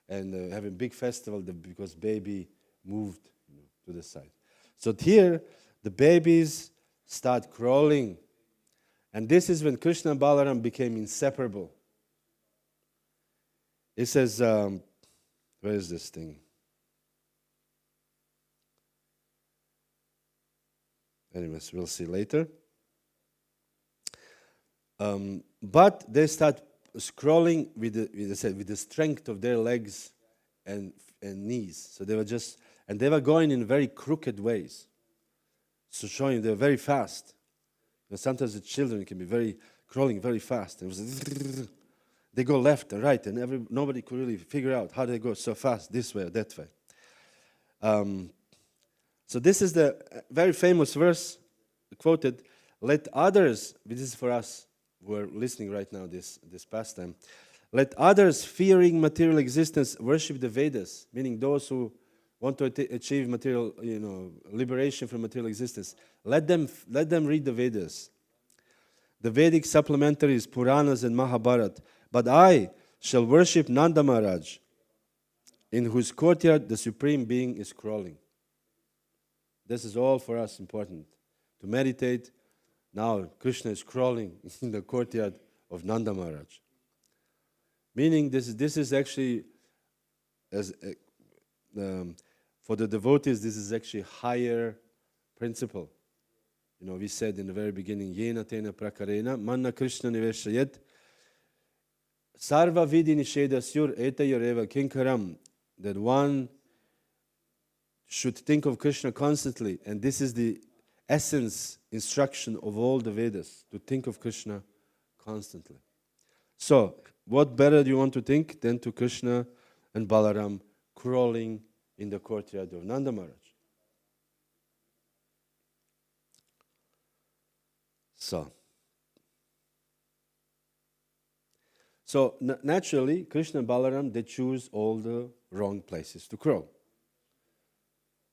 and having a big festival because baby moved to the side. So here, the babies start crawling. And this is when Krishna and Balaram became inseparable. It says, where is this thing? Anyways, we'll see later. But they start scrolling with the strength of their legs and knees. So they were going in very crooked ways. So showing they're very fast. And sometimes the children can be crawling very fast. They go left and right, and nobody could really figure out how they go so fast, this way or that way. So this is the very famous verse quoted, let others, this is for us who are listening right now, this pastime, let others fearing material existence worship the Vedas, meaning those who want to achieve material, liberation from material existence. Let them read the Vedas. The Vedic supplementaries, Puranas and Mahabharata. But I shall worship Nanda Maharaj, in whose courtyard the Supreme Being is crawling. This is all for us important. To meditate, now Krishna is crawling in the courtyard of Nanda Maharaj. Meaning this is actually, for the devotees, this is actually higher principle. We said in the very beginning, Yena tena prakarena, manna Krishna niveshayet, Sarva vidi nishedasyur etayoreva kinkaram, that one should think of Krishna constantly, and this is the essence, instruction of all the Vedas, to think of Krishna constantly. So, what better do you want to think than to Krishna and Balaram crawling in the courtyard of Nanda Maharaj? So naturally, Krishna and Balaram, they choose all the wrong places to crawl.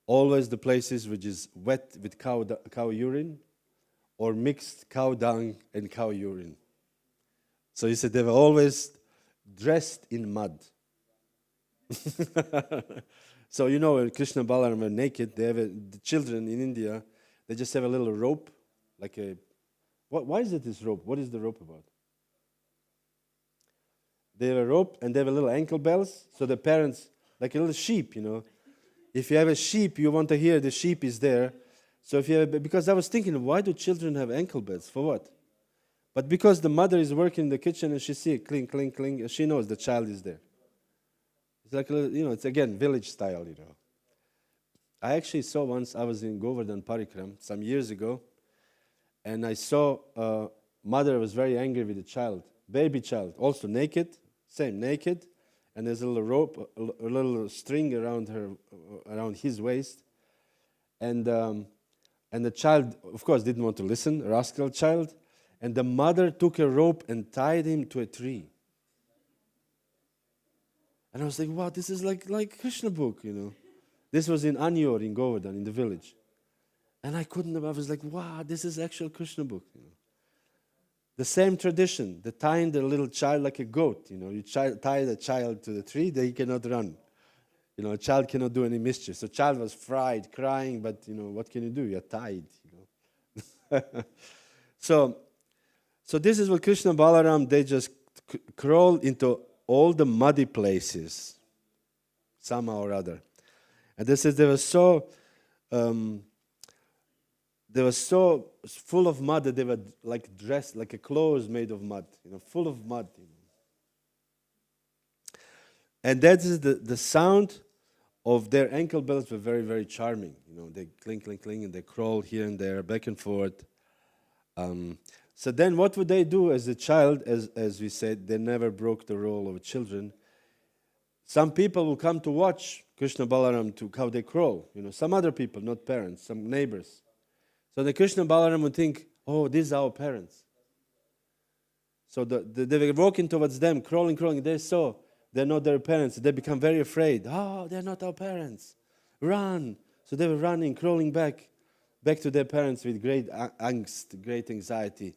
Always the places which is wet with cow urine or mixed cow dung and cow urine. So he said they were always dressed in mud. So when Krishna and Balaram were naked, the children in India, they just have a little rope, like why is it this rope? What is the rope about? They have a rope and they have a little ankle bells. So the parents, like a little sheep, If you have a sheep, you want to hear the sheep is there. So because I was thinking, why do children have ankle bells? For what? But because the mother is working in the kitchen and she sees it cling, cling, cling, and she knows the child is there. It's like, it's again village style, I actually saw once, I was in Govardhan Parikram some years ago, and I saw a mother was very angry with the child, baby child, also naked, naked, and there's a little rope, a little string around his waist, and the child, of course, didn't want to listen, rascal child, and the mother took a rope and tied him to a tree. And I was like, wow, this is like Krishna book, This was in Anyor, in Govardhan, in the village. And I was like, wow, this is actual Krishna book, The same tradition, the tying the little child like a goat, You tie the child to the tree, they cannot run. A child cannot do any mischief. So child was fried, crying, but, what can you do? You're tied, So this is what Krishna and Balaram, they just crawled into all the muddy places, somehow or other. And they said they were so full of mud that they were like dressed like a clothes made of mud, full of mud. And that is the sound of their ankle bells were very, very charming. They cling, cling, cling, and they crawl here and there, back and forth. So then what would they do as a child? As we said, they never broke the role of children. Some people will come to watch Krishna Balaram to how they crawl. Some other people, not parents, some neighbors. So the Krishna Balaram would think, oh, these are our parents. So they were walking towards them, crawling. They saw they're not their parents. They become very afraid. Oh, they're not our parents. Run. So they were running, crawling back to their parents with great angst, great anxiety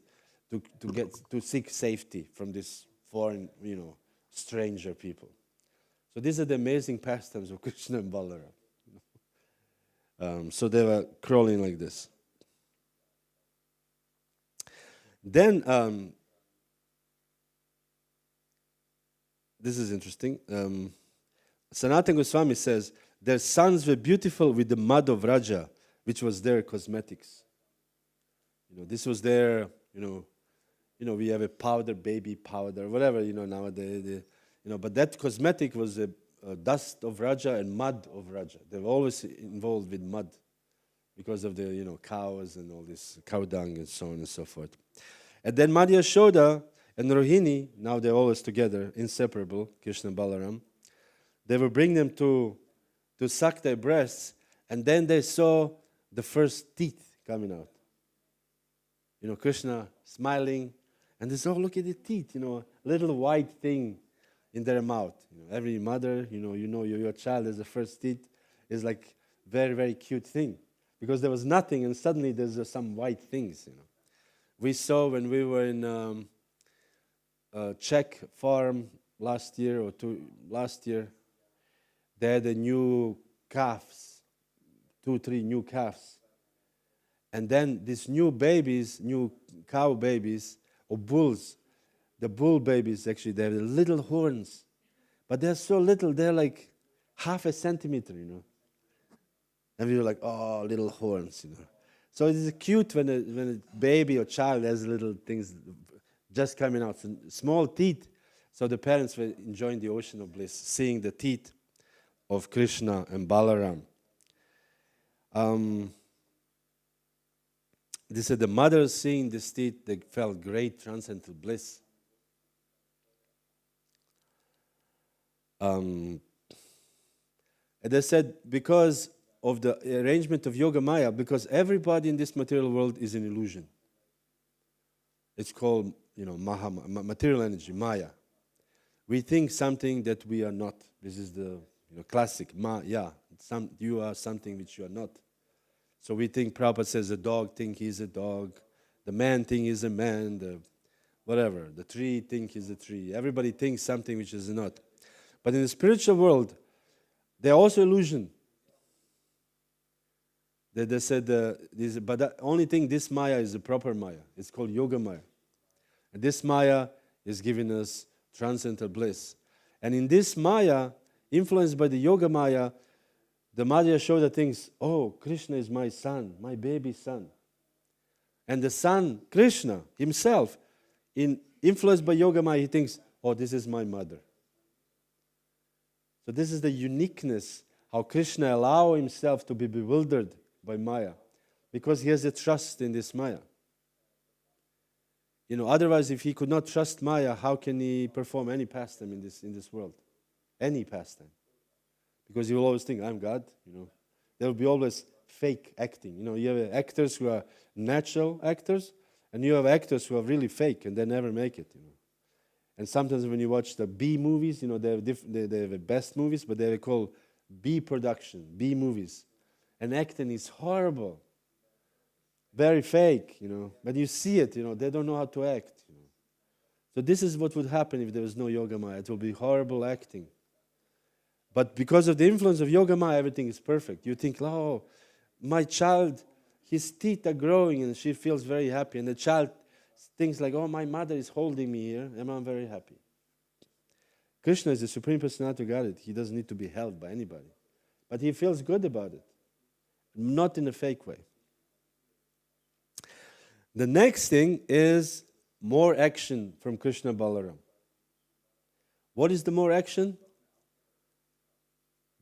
to seek safety from this foreign, stranger people. So these are the amazing pastimes of Krishna and Balaram. So they were crawling like this. Then, this is interesting. Sanatana Goswami says, their sons were beautiful with the mud of Raja, which was their cosmetics. This was their, we have a powder, baby powder, whatever, nowadays. But that cosmetic was a dust of Raja and mud of Raja. They were always involved with mud because of the, cows and all this cow dung and so on and so forth. And then Madhya Yashoda and Rohini, now they're always together, inseparable, Krishna and Balaram. They would bring them to suck their breasts, and then they saw the first teeth coming out. Krishna smiling, and they said, oh, look at the teeth, little white thing in their mouth. Every mother, your child has the first teeth, is like very, very cute thing. Because there was nothing, and suddenly there's some white things, We saw when we were in Czech farm last year, they had a new calves, 2-3 new calves. And then these new babies, new cow babies, or bulls, the bull babies actually, they have little horns. But they're so little, they're like half a centimeter, And we were like, oh, little horns, So it is cute when a baby or child has little things just coming out, small teeth. So the parents were enjoying the ocean of bliss, seeing the teeth of Krishna and Balaram. They said the mothers seeing this teeth, they felt great transcendental bliss. And they said because of the arrangement of Yoga Maya, because everybody in this material world is an illusion. It's called, material energy, Maya. We think something that we are not. This is the classic Maya. You are something which you are not. So we think, Prabhupada says, the dog think he's a dog, the man think he's a man, the tree think he's a tree. Everybody thinks something which is not. But in the spiritual world, they're also illusion. They said, but the only thing, this Maya is the proper Maya. It's called Yoga Maya. And this Maya is giving us transcendental bliss. And in this Maya, influenced by the Yoga Maya, the Madhya Yashoda thinks, oh, Krishna is my son, my baby son. And the son, Krishna himself, influenced by Yoga Maya, he thinks, oh, this is my mother. So this is the uniqueness, how Krishna allows himself to be bewildered by Maya, because he has a trust in this Maya. Otherwise, if he could not trust Maya, how can he perform any pastime in this world? Any pastime. Because he will always think, I'm God. There will be always fake acting. You have actors who are natural actors, and you have actors who are really fake, and they never make it. And sometimes when you watch the B movies, they have the best movies, but they are called B production, B movies. And acting is horrible, very fake, But you see it, they don't know how to act. So this is what would happen if there was no Yoga Maya. It will be horrible acting. But because of the influence of Yoga Maya, everything is perfect. You think, oh, my child, his teeth are growing and she feels very happy. And the child thinks like, oh, my mother is holding me here and I'm very happy. Krishna is the Supreme Personality of Godhead. He doesn't need to be held by anybody. But he feels good about it. Not in a fake way. The next thing is more action from Krishna Balaram. What is the more action?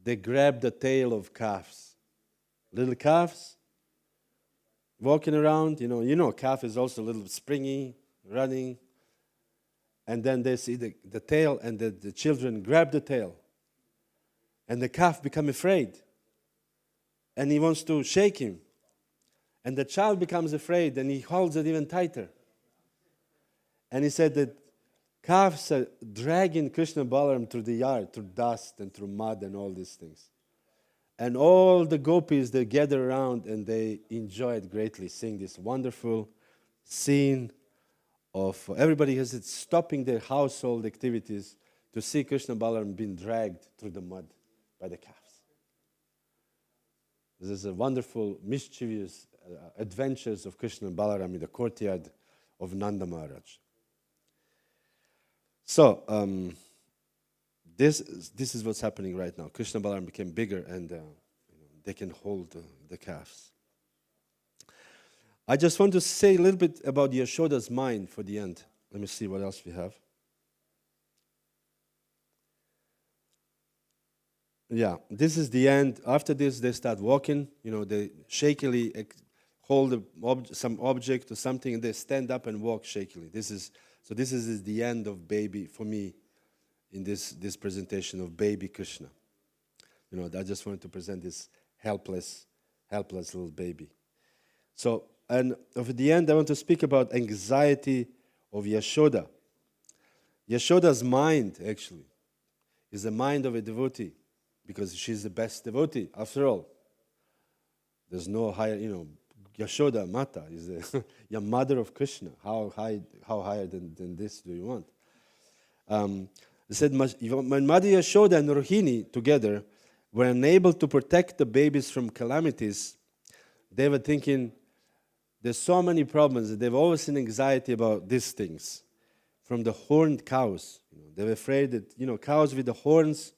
They grab the tail of calves. Little calves walking around. You know, calf is also a little springy, running. And then they see the tail, and the children grab the tail. And the calf becomes afraid. And he wants to shake him. And the child becomes afraid, and he holds it even tighter. And he said that calves are dragging Krishna Balaram through the yard, through dust and through mud and all these things. And all the gopis, they gather around and they enjoy it greatly, seeing this wonderful scene of everybody has it stopping their household activities to see Krishna Balaram being dragged through the mud by the calves. This is a wonderful, mischievous adventures of Krishna and Balaram in the courtyard of Nanda Maharaj. So, this is what's happening right now. Krishna and Balaram became bigger and they can hold the calves. I just want to say a little bit about Yashoda's mind for the end. Let me see what else we have. Yeah, this is the end. After this, they start walking. They shakily hold some object or something, and they stand up and walk shakily. This is the end of baby for me in this presentation of baby Krishna. I just wanted to present this helpless little baby. So, and at the end, I want to speak about anxiety of Yashoda. Yashoda's mind, actually, is the mind of a devotee, because she's the best devotee, after all. There's no higher, Yashoda Mata is the your mother of Krishna. How higher than this do you want? They said, when Mother Yashoda and Rohini together were unable to protect the babies from calamities, they were thinking, there's so many problems that they've always seen anxiety about these things. From the horned cows. They were afraid that, cows with the horns,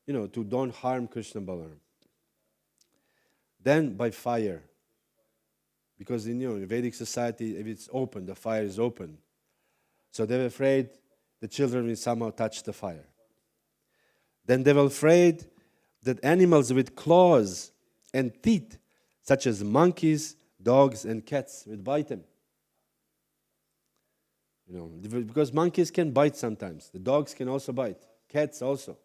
to don't harm Krishna Balaram. Then by fire. Because in Vedic society, if it's open, the fire is open. So they were afraid the children will somehow touch the fire. Then they were afraid that animals with claws and teeth, such as monkeys, dogs, and cats, would bite them. Because monkeys can bite sometimes. The dogs can also bite. Cats also.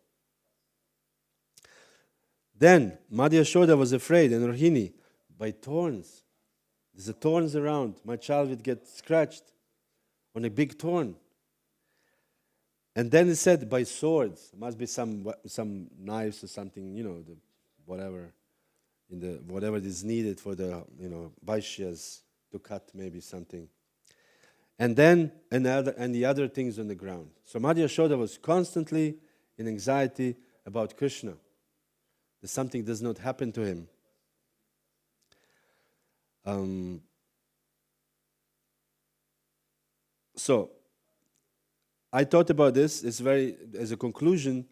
Then Madhya Yashoda was afraid, and Rohini, by thorns. There's thorns around. My child would get scratched on a big thorn. And then it said by swords. There must be some knives or something, whatever is needed for the vaishyas to cut maybe something. And then the other things on the ground. So Madhya Yashoda was constantly in anxiety about Krishna. That something does not happen to him. So I thought about this as a conclusion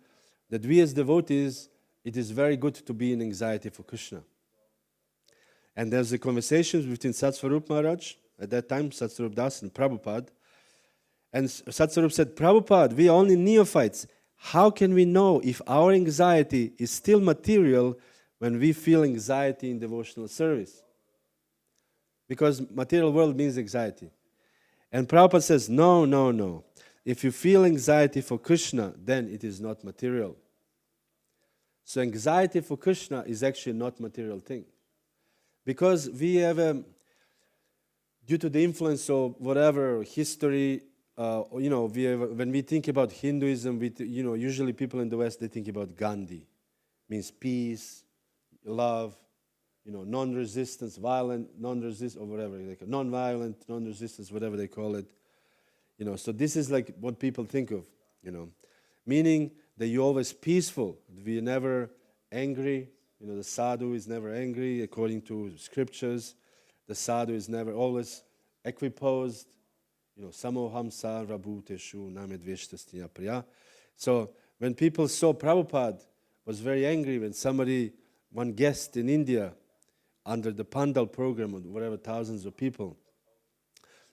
that we as devotees, it is very good to be in anxiety for Krishna. And there's a conversation between Satsvarup Maharaj, at that time, Satsvarup Das and Prabhupada. And Satsvarup said, Prabhupada, we are only neophytes. How can we know if our anxiety is still material when we feel anxiety in devotional service? Because material world means anxiety. And Prabhupada says, no. If you feel anxiety for Krishna, then it is not material. So anxiety for Krishna is actually not material thing. Because we have due to the influence of whatever history, when we think about Hinduism, usually people in the West, they think about Gandhi. Means peace, love, non-resistance, violent, non-resist, or whatever they call it, non-violent, non-resistance, whatever they call it. So this is like what people think of, meaning that you're always peaceful. We're never angry. The sadhu is never angry according to scriptures. The sadhu is never always equiposed. Samoham sarvabhuteshu namedveshtasya priya. So when people saw Prabhupada was very angry when one guest in India under the Pandal program, or whatever, thousands of people,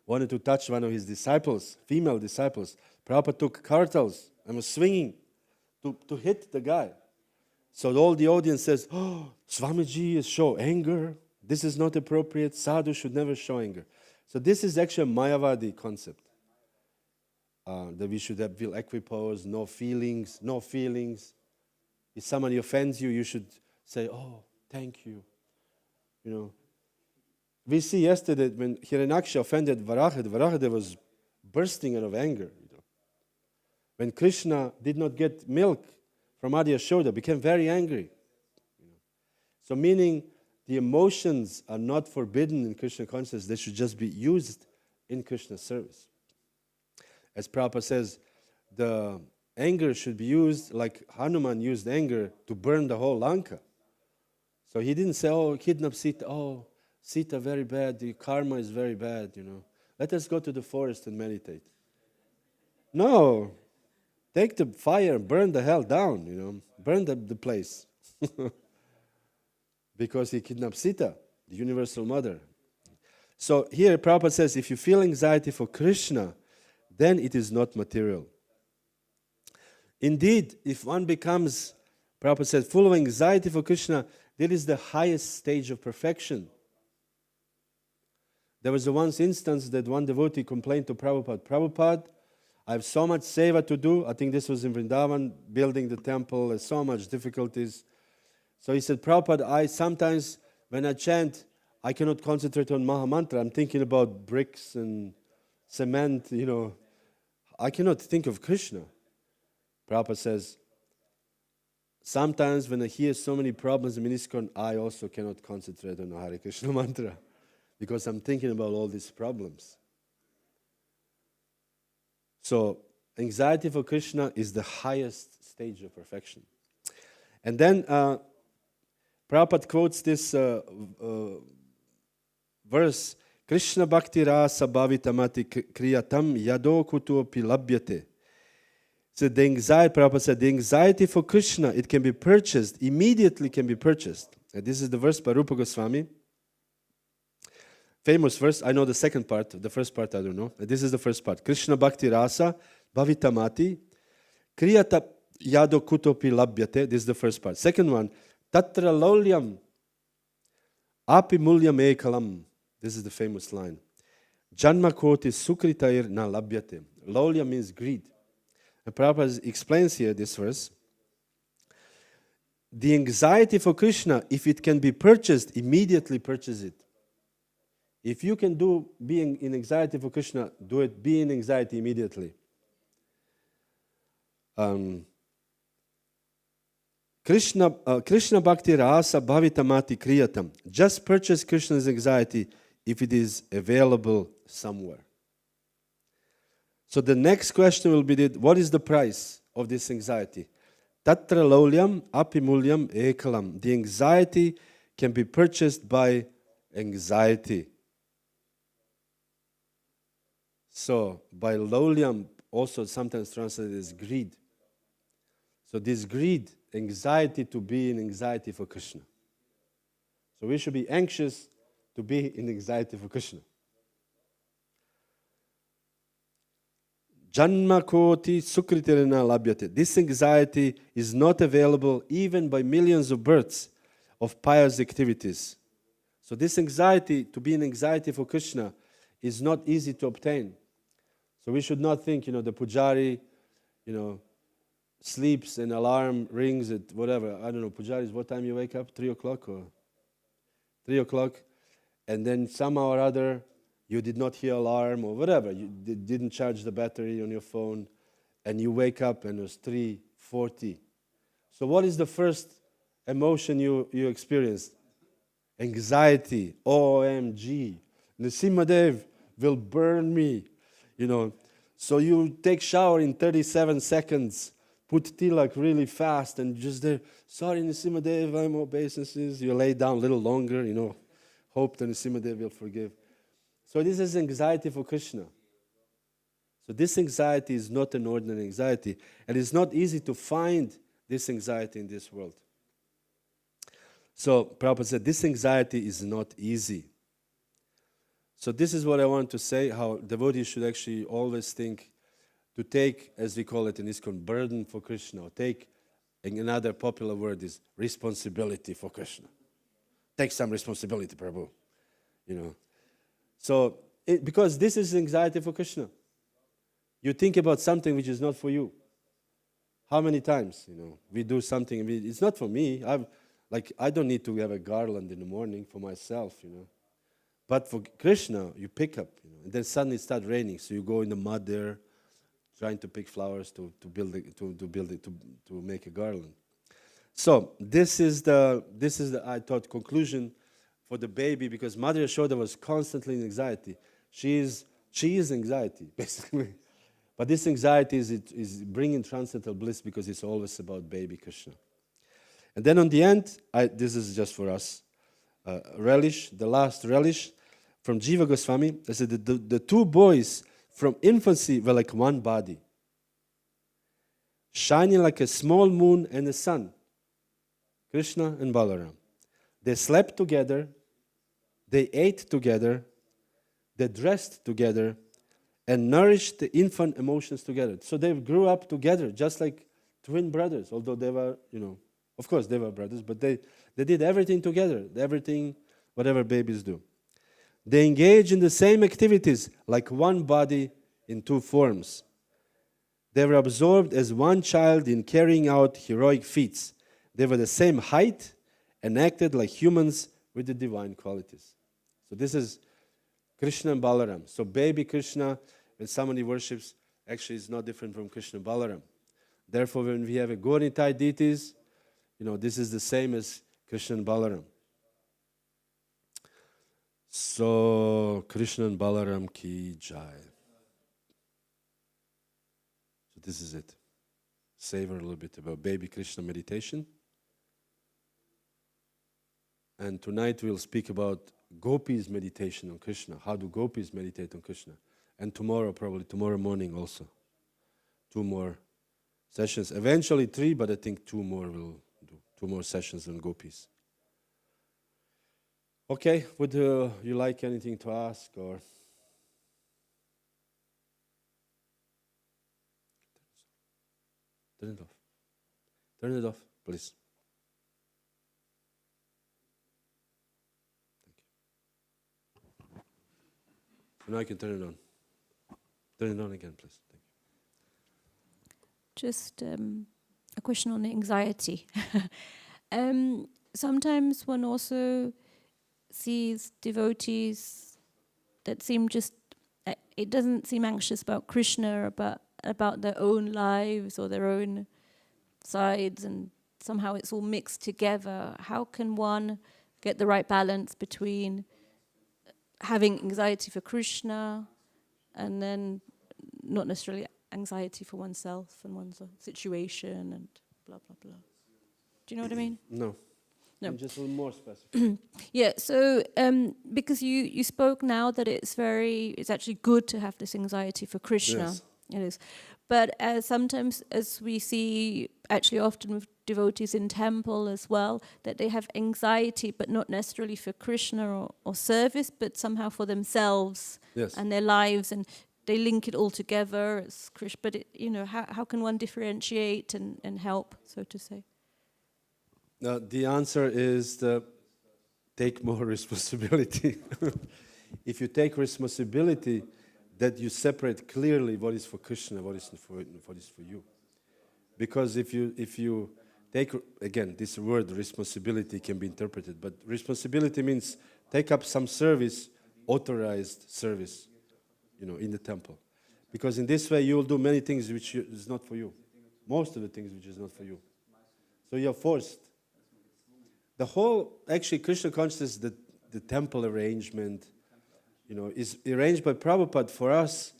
wanted to touch one of his disciples, female disciples. Prabhupada took kartals and was swinging to hit the guy. So all the audience says, "Oh, Swamiji is show anger. This is not appropriate. Sadhu should never show anger." So this is actually a Mayavadi concept. That we should feel equiposed, no feelings, no feelings. If somebody offends you, you should say, "Oh, thank you." We see yesterday when Hiranyaksha offended Varahada was bursting out of anger. When Krishna did not get milk from Adi Yashoda, became very angry. So meaning the emotions are not forbidden in Krishna consciousness, they should just be used in Krishna service. As Prabhupada says, the anger should be used like Hanuman used anger to burn the whole Lanka. So he didn't say, "Oh, kidnap Sita, oh, Sita very bad, the karma is very bad, Let us go to the forest and meditate." No. Take the fire and burn the hell down, Burn the place. Because he kidnapped Sita, the universal mother. So here Prabhupada says, if you feel anxiety for Krishna, then it is not material. Indeed, if one becomes, Prabhupada said, full of anxiety for Krishna, that is the highest stage of perfection. There was a once instance that one devotee complained to Prabhupada, "Prabhupada, I have so much seva to do." I think this was in Vrindavan, building the temple, there's so much difficulties. So he said, "Prabhupada, I sometimes, when I chant, I cannot concentrate on Mahamantra. I'm thinking about bricks and cement, I cannot think of Krishna." Prabhupada says, "Sometimes when I hear so many problems in ISKCON, I also cannot concentrate on the Hare Krishna mantra because I'm thinking about all these problems." So anxiety for Krishna is the highest stage of perfection. And then Prabhupada quotes this verse, "Krishna bhakti rasa bhavitamati kriyatam yado kutopi labhyate." So the anxiety, Prabhupada said, the anxiety for Krishna, it can be purchased, immediately can be purchased. And this is the verse by Rupa Goswami. Famous verse, I know the second part, the first part I don't know. This is the first part. Krishna bhakti rasa bhavitamati kriyata yado kutopi labhyate. This is the first part. Second one, tatra lolyam api mulyam ekalam. This is the famous line. Janma koti sukritair na labhyate. Lolya means greed. And Prabhupada explains here this verse. The anxiety for Krishna, if it can be purchased, immediately purchase it. If you can be in anxiety for Krishna, do it, be in anxiety immediately. Krishna bhakti rasa bhavitamati kriyatam. Just purchase Krishna's anxiety if it is available somewhere. So the next question will be, what is the price of this anxiety? Tatra lolyam api mulyam ekalam. The anxiety can be purchased by anxiety. So by lolyam, also sometimes translated as greed. So this greed, anxiety to be in anxiety for Krishna. So we should be anxious to be in anxiety for Krishna. Janma koti sukritirana labhyate. This anxiety is not available even by millions of births of pious activities. So this anxiety, to be in anxiety for Krishna, is not easy to obtain. So we should not think, the pujari, sleeps and alarm rings at whatever. I don't know, pujaris, what time you wake up? 3 o'clock or 3 o'clock? And then somehow or other, you did not hear alarm or whatever. You didn't charge the battery on your phone. And you wake up and it was 3:40. So what is the first emotion you experienced? Anxiety. OMG. Nrsimhadev will burn me. So you take shower in 37 seconds put tilak really fast and just there, sorry Nrsimhadev, I'm obeisances. You lay down a little longer, hope that Nrsimhadev will forgive. So this is anxiety for Krishna. So this anxiety is not an ordinary anxiety, and it's not easy to find this anxiety in this world. So Prabhupada said, this anxiety is not easy. So this is what I want to say, how devotees should actually always think to take, as we call it in ISKCON, burden for Krishna. Or take, another popular word is responsibility for Krishna. Take some responsibility, Prabhu. So, because this is anxiety for Krishna. You think about something which is not for you. How many times, we do something, it's not for me. I don't need to have a garland in the morning for myself, But for Krishna, you pick up, and then suddenly it starts raining, so you go in the mud there, trying to pick flowers to make a garland. So this is the I thought conclusion for the baby, because Mother Yashoda was constantly in anxiety. She is anxiety basically, but this anxiety is bringing transcendental bliss because it's always about baby Krishna. And then on the end, this is just for us, relish, the last relish from Jiva Goswami. I said the two boys from infancy were like one body, shining like a small moon and the sun, Krishna and Balaram. They slept together, they ate together, they dressed together, and nourished the infant emotions together. So they grew up together, just like twin brothers, although they were, of course they were brothers, but they did everything together, whatever babies do. They engage in the same activities, like one body in two forms. They were absorbed as one child in carrying out heroic feats. They were the same height and acted like humans with the divine qualities. So this is Krishna and Balaram. So baby Krishna, when somebody worships, actually is not different from Krishna and Balaram. Therefore, when we have a Gauritai deities, this is the same as Krishna and Balaram. So, Krishna and Balaram ki Jaya. So this is it. Savor a little bit about baby Krishna meditation. And tonight we'll speak about Gopis meditation on Krishna. How do Gopis meditate on Krishna? And tomorrow morning also. 2 more sessions. Eventually 3, but I think 2 more will do. 2 more sessions on Gopis. Okay, would you like anything to ask or? Turn it off. Turn it off, please. Thank you. So now I can turn it on. Turn it on again, please. Thank you. Just a question on anxiety. Sometimes one also sees devotees that seem it doesn't seem anxious about Krishna, but about their own lives or their own sides, and somehow it's all mixed together. How can one get the right balance between having anxiety for Krishna and then not necessarily anxiety for oneself and one's situation and blah, blah, blah? Do you know what I mean? No. No. Just a little more specific. Yeah, so because you spoke now that it's actually good to have this anxiety for Krishna. Yes. It is. But sometimes, as we see actually often with devotees in temple as well, that they have anxiety, but not necessarily for Krishna or service, but somehow for themselves and their lives, and they link it all together as Krishna. But how can one differentiate and help, so to say? The answer is take more responsibility. If you take responsibility, that you separate clearly what is for Krishna, what is for you. Because if you take, again, this word responsibility can be interpreted, but responsibility means take up some service, authorized service, in the temple. Because in this way you will do many things which is not for you. Most of the things which is not for you. So you're forced. The whole, actually, Krishna consciousness, the temple arrangement, is arranged by Prabhupada for us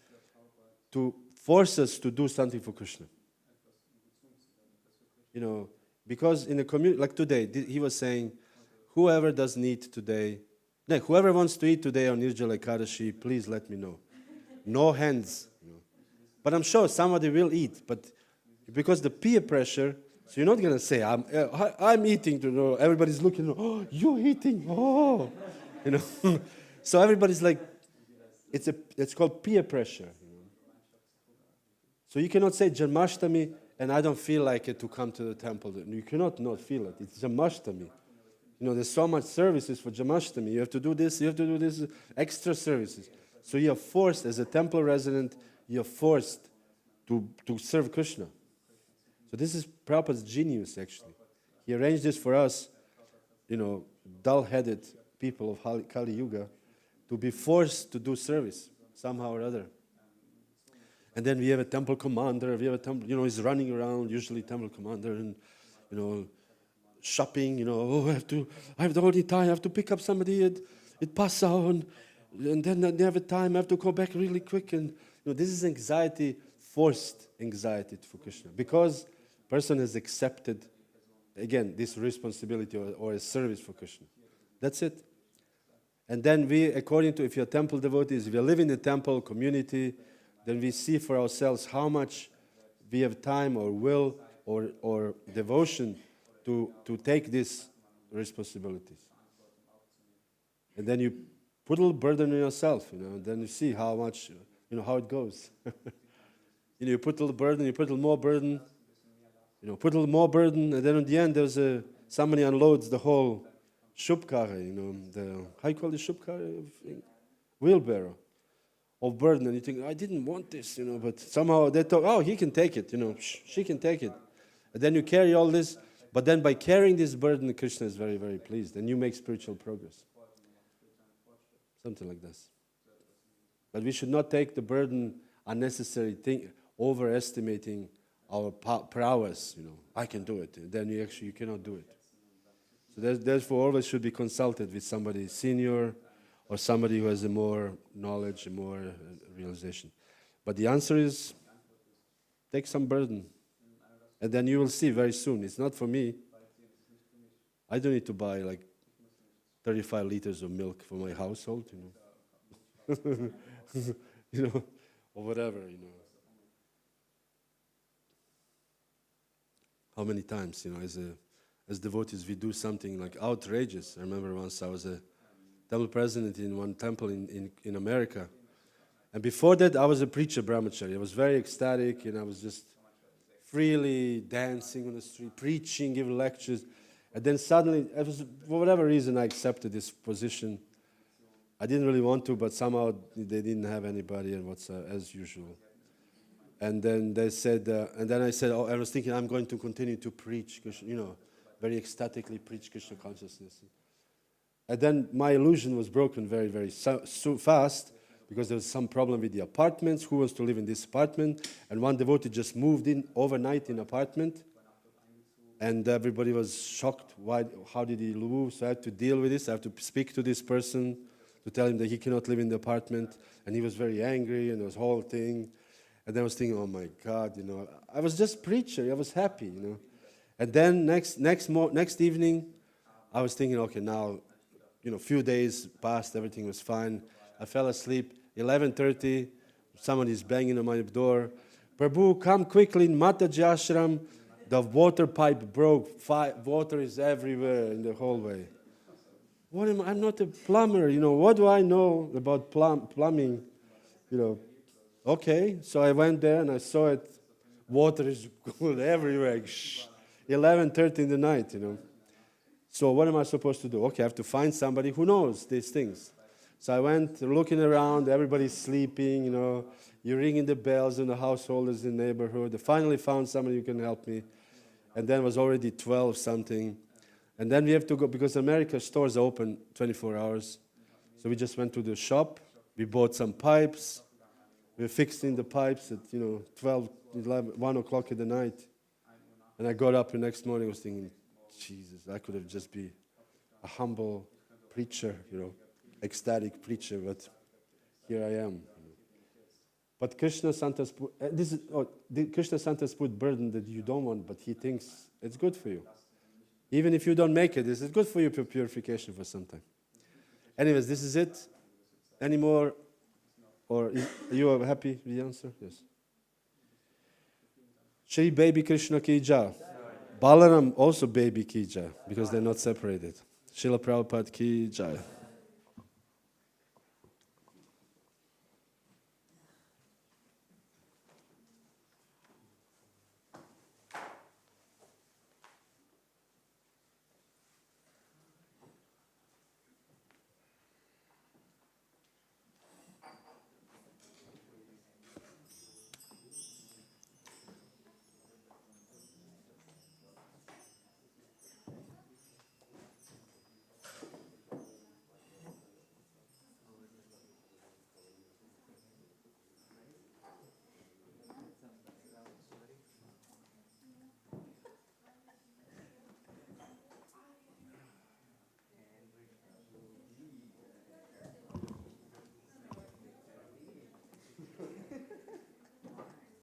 to force us to do something for Krishna. Because in the community, like today, he was saying, whoever doesn't eat today, whoever wants to eat today on Nirjala Ekadashi, please let me know. No hands. But I'm sure somebody will eat. But because the peer pressure, so you're not going to say, I'm eating. Everybody's looking, oh, you're eating. Oh. So everybody's like, it's called peer pressure. So you cannot say Janmashtami, and I don't feel like it to come to the temple. You cannot not feel it. It's Janmashtami. There's so much services for Janmashtami. You have to do this, extra services. So you're forced, as a temple resident, you're forced to serve Krishna. So this is Prabhupada's genius, actually. He arranged this for us, dull-headed people of Kali Yuga, to be forced to do service somehow or other. And then we have a temple commander. We have a temple, he's running around, usually temple commander, and, shopping, I have the only time, I have to pick up somebody at Passau, and then I have a time, I have to go back really quick. And, this is anxiety, forced anxiety for Krishna. Because person has accepted, again, this responsibility or a service for Krishna. That's it. And then we, according to, if you're temple devotees, if you live in a temple community, then we see for ourselves how much we have time or will or devotion to take these responsibilities. And then you put a little burden on yourself, and then you see how much, how it goes. You put a little burden, you put a little more burden, put a little more burden, and then in the end there's somebody unloads the whole shubkara, how you call the shubkara? Wheelbarrow of burden, and you think, I didn't want this, but somehow they thought, oh, he can take it, she can take it. And then you carry all this, but then by carrying this burden, Krishna is very, very pleased, and you make spiritual progress. Something like this. But we should not take the burden, unnecessary thing, overestimating our prowess, I can do it. And then you cannot do it. So therefore, always should be consulted with somebody senior or somebody who has a more knowledge, a more realization. But the answer is, take some burden. And then you will see very soon. It's not for me. I don't need to buy like 35 liters of milk for my household, or whatever, How many times, as devotees, we do something like outrageous. I remember once I was a temple president in one temple in America. And before that, I was a preacher, brahmachari. I was very ecstatic, and I was just freely dancing on the street, preaching, giving lectures. And then suddenly, for whatever reason, I accepted this position. I didn't really want to, but somehow they didn't have anybody, and as usual. And then they said, and then I said, I was thinking I'm going to continue to preach Krishna, very ecstatically preach Krishna consciousness. And then my illusion was broken very, very so fast, because there was some problem with the apartments. Who wants to live in this apartment? And one devotee just moved in overnight in apartment. And everybody was shocked. How did he move? So I had to deal with this. I have to speak to this person to tell him that he cannot live in the apartment. And he was very angry, and there was a whole thing. And then I was thinking, oh my God, I was just preacher. I was happy, And then next evening, I was thinking, okay, now, few days passed, everything was fine. I fell asleep. 11:30, someone is banging on my door. Prabhu, come quickly in Mataji Ashram. The water pipe broke. Water is everywhere in the hallway. I'm not a plumber. What do I know about plumbing? Okay, so I went there and I saw it. Water is good everywhere. 11:30 in the night, So what am I supposed to do? Okay, I have to find somebody who knows these things. So I went looking around, everybody's sleeping, you're ringing the bells in the householders in the neighborhood. I finally found somebody who can help me. And then it was already 12 something. And then we have to go, because America stores are open 24 hours. So we just went to the shop, we bought some pipes, we were fixing the pipes at 12, 11, 1 o'clock in the night. And I got up the next morning, I was thinking, Jesus, I could have just been a humble preacher, ecstatic preacher, but here I am. But Krishna Santas put, Krishna Santas put burden that you don't want, but he thinks it's good for you. Even if you don't make it, this is good for you for purification for some time. Anyways, this is it. Any more? Or are you happy with the answer? Yes. Shri Baby Krishna Ki Jai. Balaram also Baby Ki Jai, because they're not separated. Srila Prabhupada Ki Jai.